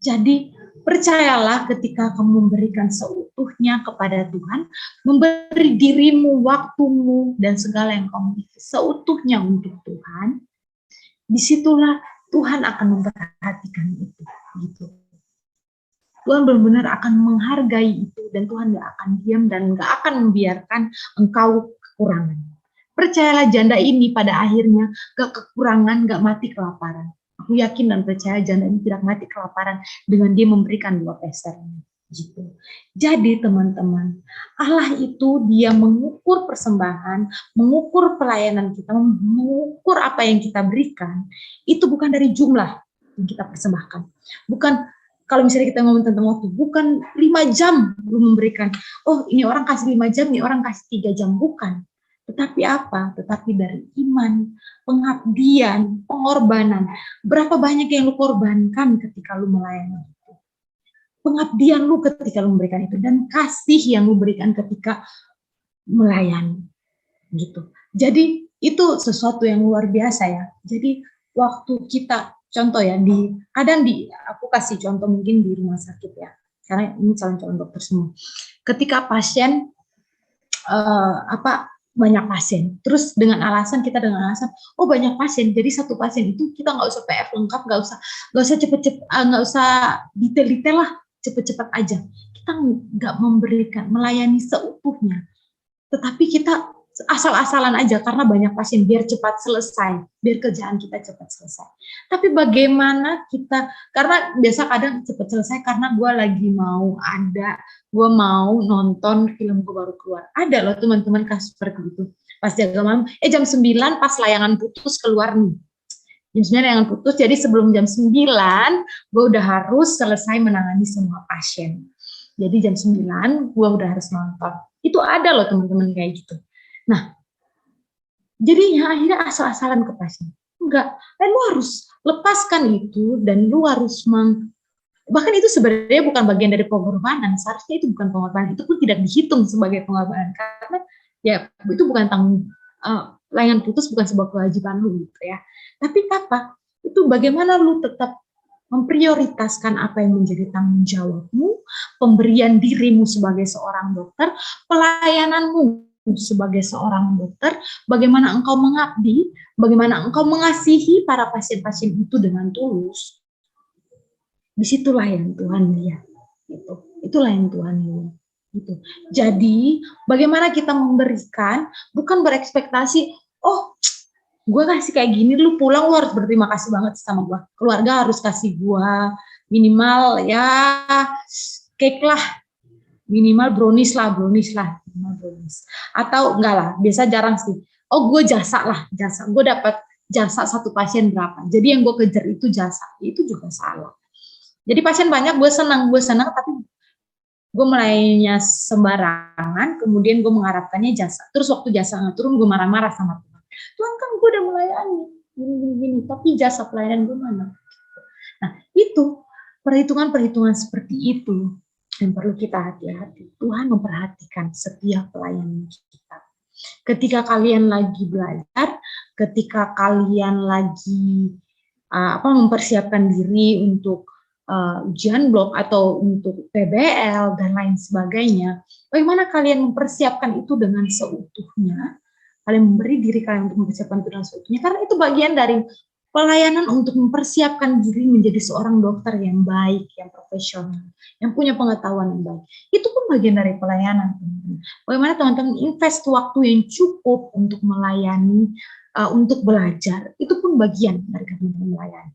Jadi percayalah ketika kamu memberikan seutuhnya kepada Tuhan, memberi dirimu, waktumu, dan segala yang kamu miliki seutuhnya untuk Tuhan, disitulah Tuhan akan memperhatikan itu. Gitu. Tuhan benar-benar akan menghargai itu, dan Tuhan gak akan diam dan gak akan membiarkan engkau kekurangan. Percayalah janda ini pada akhirnya gak kekurangan, gak mati kelaparan. Aku yakin dan percaya janda ini tidak mati kelaparan dengan dia memberikan 2 pesernya. Gitu. Jadi teman-teman, Allah itu dia mengukur persembahan, mengukur pelayanan kita, mengukur apa yang kita berikan, itu bukan dari jumlah yang kita persembahkan. Bukan kalau misalnya kita ngomong tentang waktu, bukan 5 jam lu memberikan, oh ini orang kasih 5 jam, ini orang kasih 3 jam, bukan. Tetapi apa? Tetapi dari iman, pengabdian, pengorbanan. Berapa banyak yang lu korbankan ketika lu melayani itu. Pengabdian lu ketika lu memberikan itu, dan kasih yang lu berikan ketika melayani. Gitu. Jadi itu sesuatu yang luar biasa ya. Jadi waktu kita, contoh ya, aku kasih contoh mungkin di rumah sakit ya, karena ini calon-calon dokter semua. Ketika pasien banyak pasien, terus dengan alasan oh banyak pasien, jadi satu pasien itu kita nggak usah PF lengkap, nggak usah cepet-cepet, nggak usah detail-detail lah, cepet-cepet aja. Kita nggak melayani seutuhnya, tetapi kita asal-asalan aja karena banyak pasien, biar cepat selesai, biar kerjaan kita cepat selesai. Tapi bagaimana kita, karena biasa kadang cepat selesai karena gue gue mau nonton film gue baru keluar. Ada loh teman-teman kasus seperti itu. Pas jaga malam, jam 9 pas layangan putus keluar nih. Jam 9 layangan putus, jadi sebelum jam 9 gue udah harus selesai menangani semua pasien. Jadi jam 9 gue udah harus nonton. Itu ada loh teman-teman kayak gitu. Nah, jadinya akhirnya asal-asalan ke pasien. Enggak, lu harus lepaskan itu dan lu harus bahkan itu sebenarnya bukan bagian dari pengorbanan. Seharusnya itu bukan pengorbanan, itu pun tidak dihitung sebagai pengorbanan karena ya itu bukan layangan putus bukan sebuah kewajiban lu gitu ya. Tapi apa? Itu bagaimana lu tetap memprioritaskan apa yang menjadi tanggung jawabmu, pemberian dirimu sebagai seorang dokter, pelayananmu sebagai seorang dokter, bagaimana engkau mengabdi, bagaimana engkau mengasihi para pasien-pasien itu dengan tulus. Disitulah yang Tuhan lihat. Itulah yang Tuhan lihat. Gitu. Jadi, bagaimana kita memberikan, bukan berekspektasi, gue kasih kayak gini, lu pulang lu harus berterima kasih banget sama gue. Keluarga harus kasih gue minimal ya cake lah, minimal brownies lah. Atau enggak lah, biasa jarang sih. Gue jasa. Gue dapat jasa satu pasien berapa. Jadi yang gue kejar itu jasa. Itu juga salah. Jadi pasien banyak, gue senang, tapi gue melayaninya sembarangan, kemudian gue mengharapkannya jasa. Terus waktu jasa nggak turun, gue marah-marah sama Tuhan. Tuhan kan gue udah melayani, gini, tapi jasa pelayanan gue mana? Nah, itu perhitungan-perhitungan seperti itu yang perlu kita hati-hati. Tuhan memperhatikan setiap pelayanan kita. Ketika kalian lagi belajar, ketika kalian lagi mempersiapkan diri untuk ujian blok atau untuk PBL dan lain sebagainya, bagaimana kalian mempersiapkan itu dengan seutuhnya? Kalian memberi diri kalian untuk mempersiapkan itu dengan seutuhnya, karena itu bagian dari pelayanan untuk mempersiapkan diri menjadi seorang dokter yang baik, yang profesional, yang punya pengetahuan yang baik. Itu pun bagian dari pelayanan. Bagaimana teman-teman invest waktu yang cukup untuk melayani, untuk belajar, itu pun bagian dari teman-teman melayani.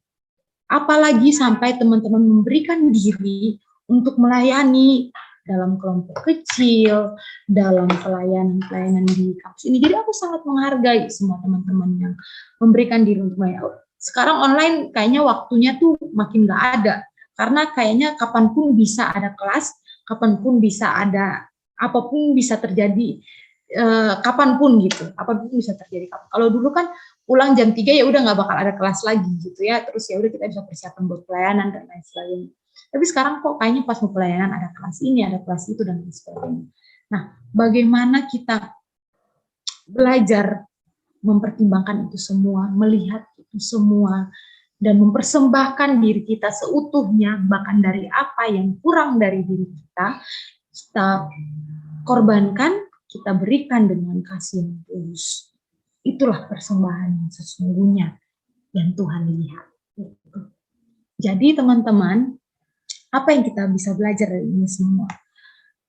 Apalagi sampai teman-teman memberikan diri untuk melayani dalam kelompok kecil, dalam pelayanan di kampus ini. Jadi aku sangat menghargai semua teman-teman yang memberikan diri untuk melayani. Sekarang online kayaknya waktunya tuh makin nggak ada, karena kayaknya kapanpun bisa ada kelas, kapanpun bisa ada, apapun bisa terjadi, kapanpun gitu, apapun bisa terjadi. Kalau dulu kan pulang jam 3 ya udah nggak bakal ada kelas lagi gitu ya, terus ya udah kita bisa persiapan buat pelayanan dan lain sebagainya. Tapi sekarang kok kayaknya pas mau pelayanan ada kelas ini, ada kelas itu dan lain sebagainya. Nah, bagaimana kita belajar mempertimbangkan itu semua, melihat itu semua, dan mempersembahkan diri kita seutuhnya, bahkan dari apa yang kurang dari diri kita korbankan, kita berikan dengan kasih yang tulus. Itulah persembahan yang sesungguhnya yang Tuhan lihat. Jadi teman-teman, apa yang kita bisa belajar dari ini semua?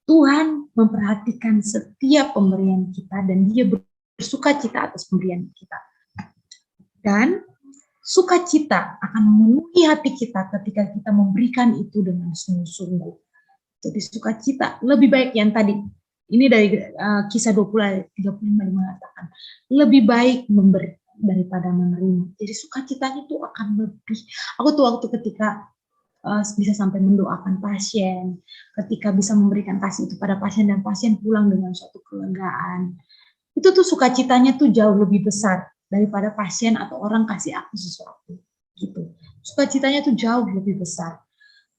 Tuhan memperhatikan setiap pemberian kita dan Dia bersukacita atas pemberian kita. Dan sukacita akan memenuhi hati kita ketika kita memberikan itu dengan sungguh-sungguh. Jadi sukacita lebih baik yang tadi. Ini dari kisah 20 ayat 35 mengatakan, lebih baik memberi daripada menerima. Jadi sukacitanya itu akan lebih. Aku tuh waktu ketika bisa sampai mendoakan pasien, ketika bisa memberikan kasih itu pada pasien dan pasien pulang dengan suatu kelegaan, itu tuh sukacitanya tuh jauh lebih besar daripada pasien atau orang kasih aku sesuatu. Gitu. Sukacitanya tuh jauh lebih besar.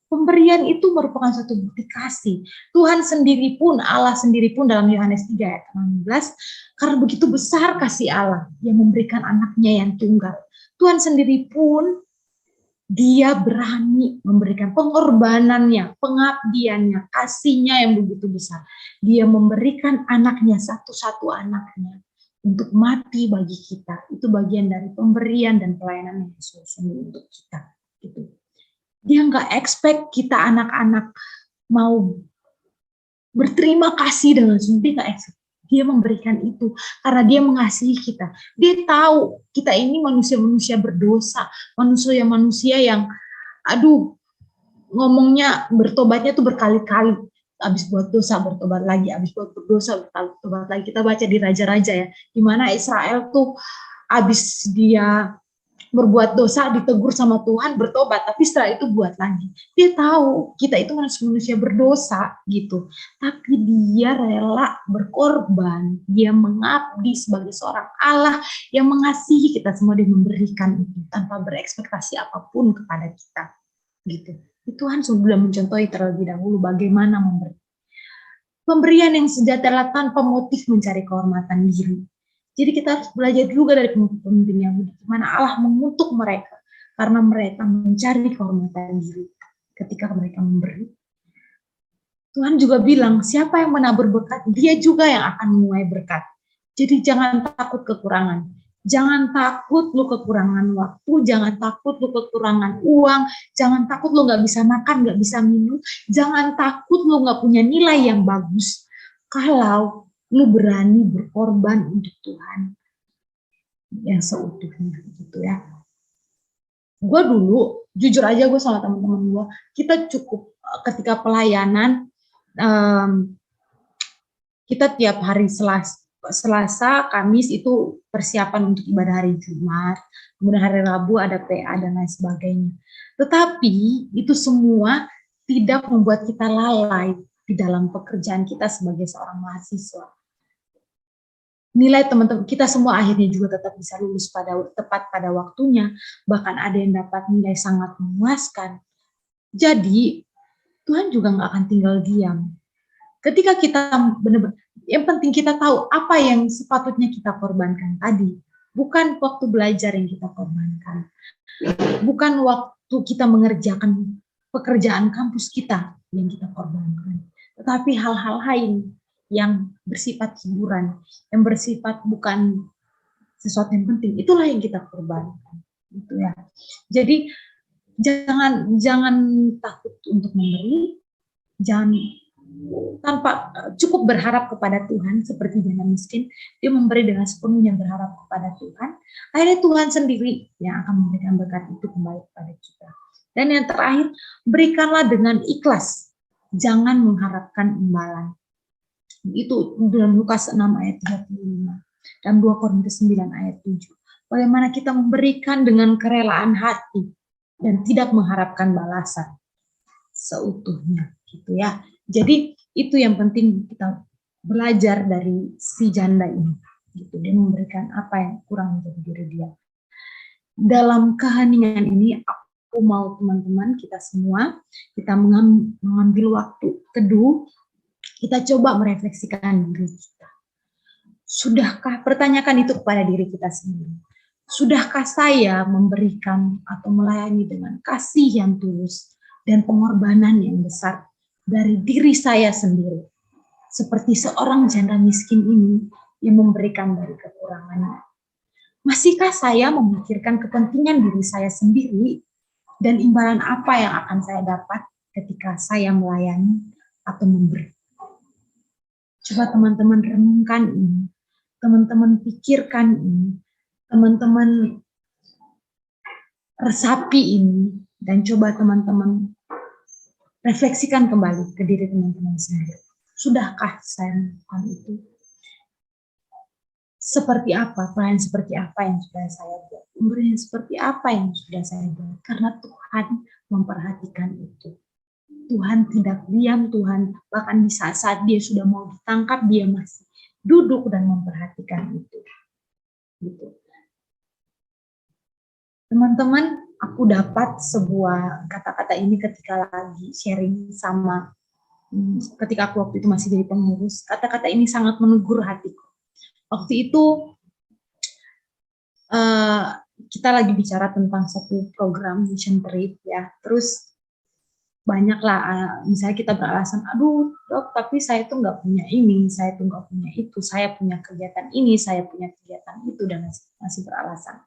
Pemberian itu merupakan suatu bukti kasih. Tuhan sendiri pun, Allah sendiri pun dalam Yohanes 3 ayat 16, karena begitu besar kasih Allah yang memberikan anaknya yang tunggal. Tuhan sendiri pun, Dia berani memberikan pengorbanannya, pengabdiannya, kasihnya yang begitu besar. Dia memberikan anaknya, satu-satu anaknya, untuk mati bagi kita. Itu bagian dari pemberian dan pelayanan yang sesungguhnya untuk kita. Gitu. Dia nggak expect kita anak-anak mau berterima kasih dengan sungguh, dia nggak expect. Dia memberikan itu karena dia mengasihi kita. Dia tahu kita ini manusia-manusia berdosa, manusia-manusia yang, aduh, ngomongnya bertobatnya tuh berkali-kali. Habis buat dosa bertobat lagi, habis buat dosa bertobat lagi. Kita baca di Raja-Raja ya, di mana Israel tuh habis dia berbuat dosa, ditegur sama Tuhan, bertobat, tapi setelah itu buat lagi. Dia tahu kita itu manusia berdosa gitu, tapi dia rela berkorban, dia mengabdi sebagai seorang Allah yang mengasihi kita semua, dia memberikan itu tanpa berekspektasi apapun kepada kita gitu. Tuhan sudah mencontohi terlebih dahulu bagaimana memberi. Pemberian yang sejahtera tanpa motif mencari kehormatan diri. Jadi kita harus belajar juga dari pemimpin Yahudi, di mana Allah mengutuk mereka karena mereka mencari kehormatan diri ketika mereka memberi. Tuhan juga bilang, siapa yang menabur berkat, dia juga yang akan menuai berkat. Jadi jangan takut kekurangan. Jangan takut lu kekurangan waktu, jangan takut lu kekurangan uang, jangan takut lu nggak bisa makan, nggak bisa minum, jangan takut lu nggak punya nilai yang bagus. Kalau lu berani berkorban untuk Tuhan yang seutuhnya gitu ya. Gue dulu, jujur aja gue sama teman-teman gue, kita cukup ketika pelayanan, kita tiap hari Selasa, Kamis itu persiapan untuk ibadah hari Jumat, kemudian hari Rabu ada PA dan lain sebagainya. Tetapi itu semua tidak membuat kita lalai di dalam pekerjaan kita sebagai seorang mahasiswa. Nilai teman-teman kita semua akhirnya juga tetap bisa lulus tepat pada waktunya, bahkan ada yang dapat nilai sangat memuaskan. Jadi Tuhan juga nggak akan tinggal diam. Ketika kita benar-benar, yang penting kita tahu apa yang sepatutnya kita korbankan tadi. Bukan waktu belajar yang kita korbankan, bukan waktu kita mengerjakan pekerjaan kampus kita yang kita korbankan, tetapi hal-hal lain yang bersifat hiburan, yang bersifat bukan sesuatu yang penting, itulah yang kita korbankan, gitu ya. Jadi jangan takut untuk memberi, jangan tanpa cukup berharap kepada Tuhan seperti janda miskin, dia memberi dengan sepenuhnya berharap kepada Tuhan. Akhirnya Tuhan sendiri yang akan memberikan berkat itu kembali kepada kita. Dan yang terakhir, berikanlah dengan ikhlas, jangan mengharapkan imbalan. Itu dalam Lukas 6 ayat 35 dan 2 Korintus 9 ayat 7. Bagaimana kita memberikan dengan kerelaan hati dan tidak mengharapkan balasan seutuhnya gitu ya. Jadi itu yang penting kita belajar dari si janda ini gitu. Dia memberikan apa yang kurang dari diri dia. Dalam keheningan ini aku mau teman-teman kita semua kita mengambil waktu teduh, kita coba merefleksikan diri kita. Sudahkah, pertanyakan itu kepada diri kita sendiri. Sudahkah saya memberikan atau melayani dengan kasih yang tulus dan pengorbanan yang besar dari diri saya sendiri? Seperti seorang janda miskin ini yang memberikan dari kekurangannya. Masihkah saya memikirkan kepentingan diri saya sendiri dan imbalan apa yang akan saya dapat ketika saya melayani atau memberi? Coba teman-teman renungkan ini, teman-teman pikirkan ini, teman-teman resapi ini, dan coba teman-teman refleksikan kembali ke diri teman-teman sendiri. Sudahkah saya melakukan itu? Seperti apa, pelayan seperti apa yang sudah saya buat? Pemberian seperti apa yang sudah saya buat? Karena Tuhan memperhatikan itu. Tuhan tidak diam, Tuhan bahkan di saat dia sudah mau ditangkap, dia masih duduk dan memperhatikan itu. Gitu. Teman-teman, aku dapat sebuah kata-kata ini ketika lagi sharing sama, ketika aku waktu itu masih jadi pengurus. Kata-kata ini sangat menegur hatiku. Waktu itu kita lagi bicara tentang satu program mission trip ya, terus banyaklah misalnya kita beralasan, aduh dok, tapi saya tuh nggak punya ini, saya tuh nggak punya itu, saya punya kegiatan ini, saya punya kegiatan itu, dan masih beralasan.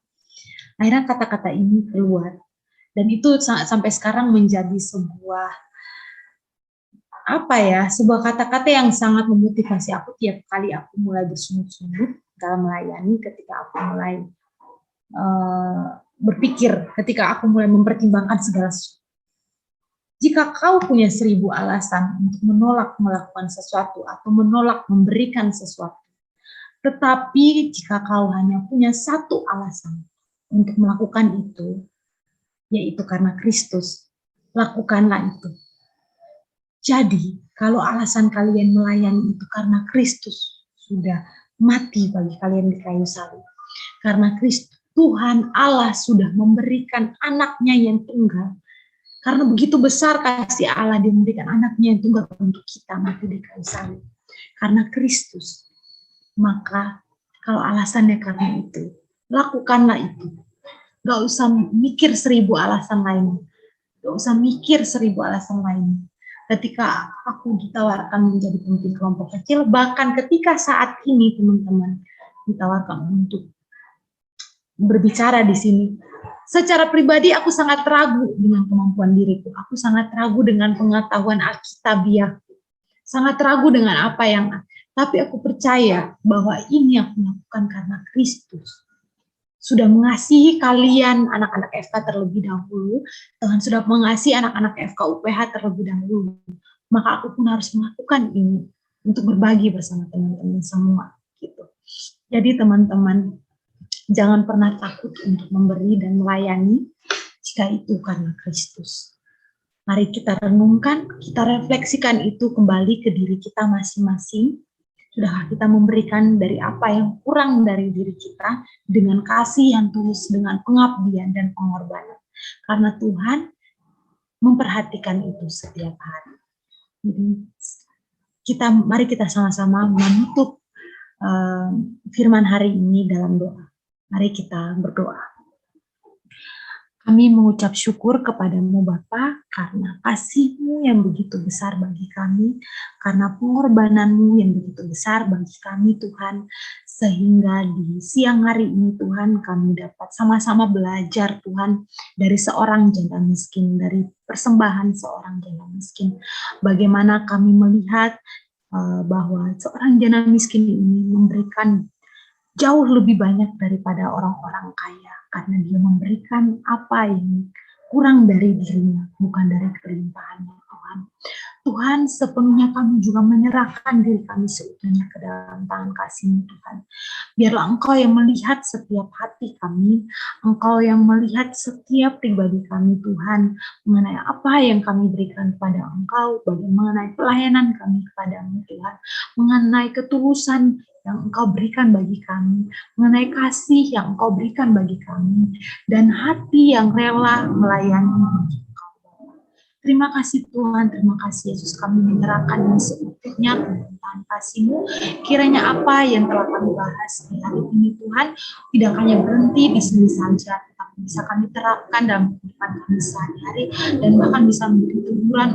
Akhirnya kata-kata ini keluar, Dan itu sampai sekarang menjadi sebuah sebuah kata-kata yang sangat memotivasi aku tiap kali aku mulai bersungut-sungut dalam melayani, ketika aku mulai berpikir, ketika aku mulai mempertimbangkan segala sesuatu. Jika kau punya 1000 alasan untuk menolak melakukan sesuatu atau menolak memberikan sesuatu, tetapi jika kau hanya punya satu alasan untuk melakukan itu, yaitu karena Kristus, lakukanlah itu. Jadi, kalau alasan kalian melayani itu karena Kristus sudah mati bagi kalian di kayu salib, karena Kristus, Tuhan Allah sudah memberikan anaknya yang tunggal, karena begitu besar kasih Allah, dia memberikan anaknya yang tunggal untuk kita mati di kayu salib. Karena Kristus, maka kalau alasannya karena itu, lakukanlah itu. Gak usah mikir 1000 alasan lain. Gak usah mikir 1000 alasan lain. Ketika aku ditawarkan menjadi pemimpin kelompok kecil, bahkan ketika saat ini teman-teman ditawarkan untuk berbicara di sini, secara pribadi aku sangat ragu dengan kemampuan diriku. Aku sangat ragu dengan pengetahuan Alkitabiah. Sangat ragu dengan apa yang, tapi aku percaya bahwa ini aku lakukan karena Kristus sudah mengasihi kalian anak-anak FK terlebih dahulu. Tuhan sudah mengasihi anak-anak FK UPH terlebih dahulu. Maka aku pun harus melakukan ini untuk berbagi bersama teman-teman semua gitu. Jadi teman-teman, jangan pernah takut untuk memberi dan melayani jika itu karena Kristus. Mari kita renungkan, kita refleksikan itu kembali ke diri kita masing-masing. Sudahkah kita memberikan dari apa yang kurang dari diri kita dengan kasih yang tulus, dengan pengabdian dan pengorbanan. Karena Tuhan memperhatikan itu setiap hari. Jadi mari kita sama-sama menutup firman hari ini dalam doa. Mari kita berdoa. Kami mengucap syukur kepadamu Bapa, karena kasih-Mu yang begitu besar bagi kami, karena pengorbanan-Mu yang begitu besar bagi kami Tuhan, sehingga di siang hari ini Tuhan kami dapat sama-sama belajar Tuhan dari seorang janda miskin, dari persembahan seorang janda miskin. Bagaimana kami melihat bahwa seorang janda miskin ini memberikan jauh lebih banyak daripada orang-orang kaya, karena dia memberikan apa yang kurang dari dirinya, bukan dari kelimpahannya Tuhan. Tuhan, sepenuhnya kami juga menyerahkan diri kami seutuhnya ke dalam tangan kasih-Mu Tuhan. Biarlah Engkau yang melihat setiap hati kami, Engkau yang melihat setiap pribadi kami Tuhan, mengenai apa yang kami berikan kepada Engkau, mengenai pelayanan kami kepada-Mu Tuhan, mengenai ketulusan yang Engkau berikan bagi kami, mengenai kasih yang Engkau berikan bagi kami, dan hati yang rela melayani bagi Engkau. Terima kasih Tuhan, terima kasih Yesus, kami menyerahkan seutuhnya kebenaran kasih-Mu. Kiranya apa yang telah kami bahas di hari ini Tuhan, tidak hanya berhenti di sini saja, tetapi bisa kami terapkan dalam kehidupan kami sehari-hari, dan bahkan bisa menjadi teguran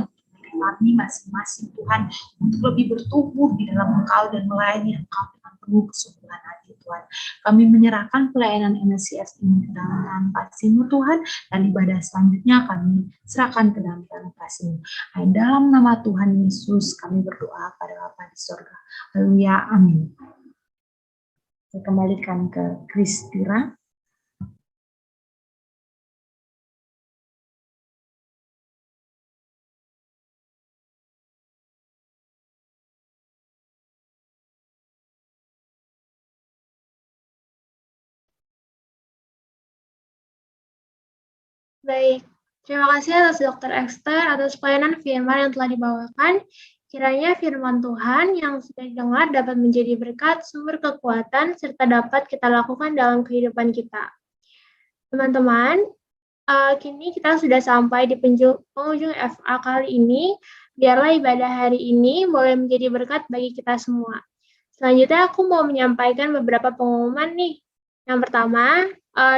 kami masing-masing Tuhan, untuk lebih bertumbuh di dalam Engkau dan melayani Engkau dengan penuh kesungguhan hati Tuhan. Kami menyerahkan pelayanan MSCF ini ke dalam kasih-Mu Tuhan, dan ibadah selanjutnya kami serahkan ke dalam kasih-Mu. Dalam nama Tuhan Yesus kami berdoa pada Bapa di surga. Haleluya, amin. Saya kembalikan ke Kristira. Baik, terima kasih atas Dr. Esther atas pelayanan firman yang telah dibawakan. Kiranya firman Tuhan yang sudah didengar dapat menjadi berkat, sumber kekuatan, serta dapat kita lakukan dalam kehidupan kita. Teman-teman, kini kita sudah sampai di penghujung FA kali ini. Biarlah ibadah hari ini boleh menjadi berkat bagi kita semua. Selanjutnya aku mau menyampaikan beberapa pengumuman nih. Yang pertama,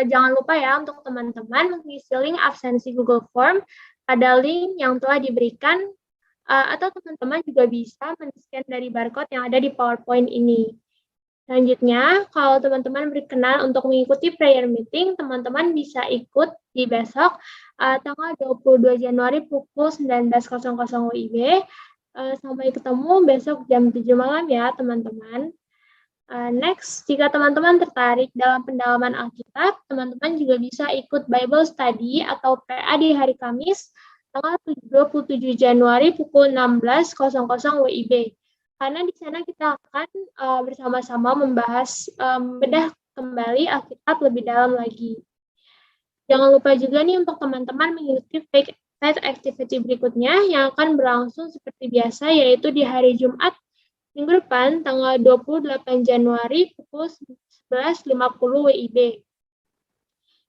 jangan lupa ya untuk teman-teman mengisi link absensi Google Form pada link yang telah diberikan, atau teman-teman juga bisa men-scan dari barcode yang ada di PowerPoint ini. Selanjutnya, kalau teman-teman berkenan untuk mengikuti prayer meeting, teman-teman bisa ikut di besok tanggal 22 Januari pukul 19.00 WIB. Sampai ketemu besok jam 7 malam ya, teman-teman. Next, jika teman-teman tertarik dalam pendalaman Alkitab, teman-teman juga bisa ikut Bible Study atau PA di hari Kamis, tanggal 27 Januari pukul 16.00 WIB. Karena di sana kita akan bersama-sama membahas bedah kembali Alkitab lebih dalam lagi. Jangan lupa juga nih untuk teman-teman mengikuti faith activity berikutnya yang akan berlangsung seperti biasa, yaitu di hari Jumat minggu depan, tanggal 28 Januari pukul 11.50 WIB.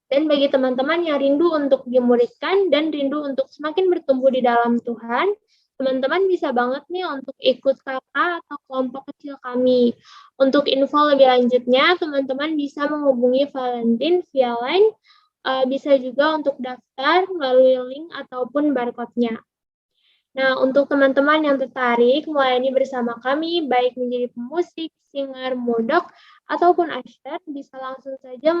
Dan bagi teman-teman yang rindu untuk dimuridkan dan rindu untuk semakin bertumbuh di dalam Tuhan, teman-teman bisa banget nih untuk ikut kakak atau kelompok kecil kami. Untuk info lebih lanjutnya, teman-teman bisa menghubungi Valentin via line, bisa juga untuk daftar melalui link ataupun barcode-nya. Nah, untuk teman-teman yang tertarik melayani bersama kami, baik menjadi pemusik, singer, modok, ataupun usher, bisa langsung saja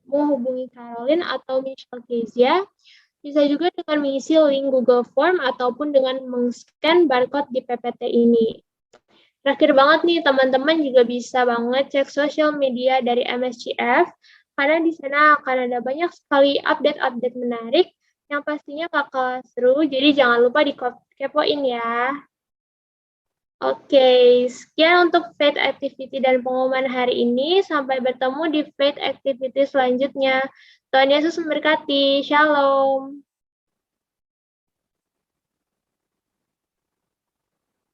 menghubungi Caroline atau Michelle Kezia. Bisa juga dengan mengisi link Google Form ataupun dengan men-scan barcode di PPT ini. Terakhir banget nih, teman-teman juga bisa banget cek sosial media dari MSCF, karena di sana akan ada banyak sekali update-update menarik yang pastinya bakal seru, jadi jangan lupa dikepoin ya. Oke, sekian untuk faith activity dan pengumuman hari ini. Sampai bertemu di faith activity selanjutnya. Tuhan Yesus memberkati. Shalom.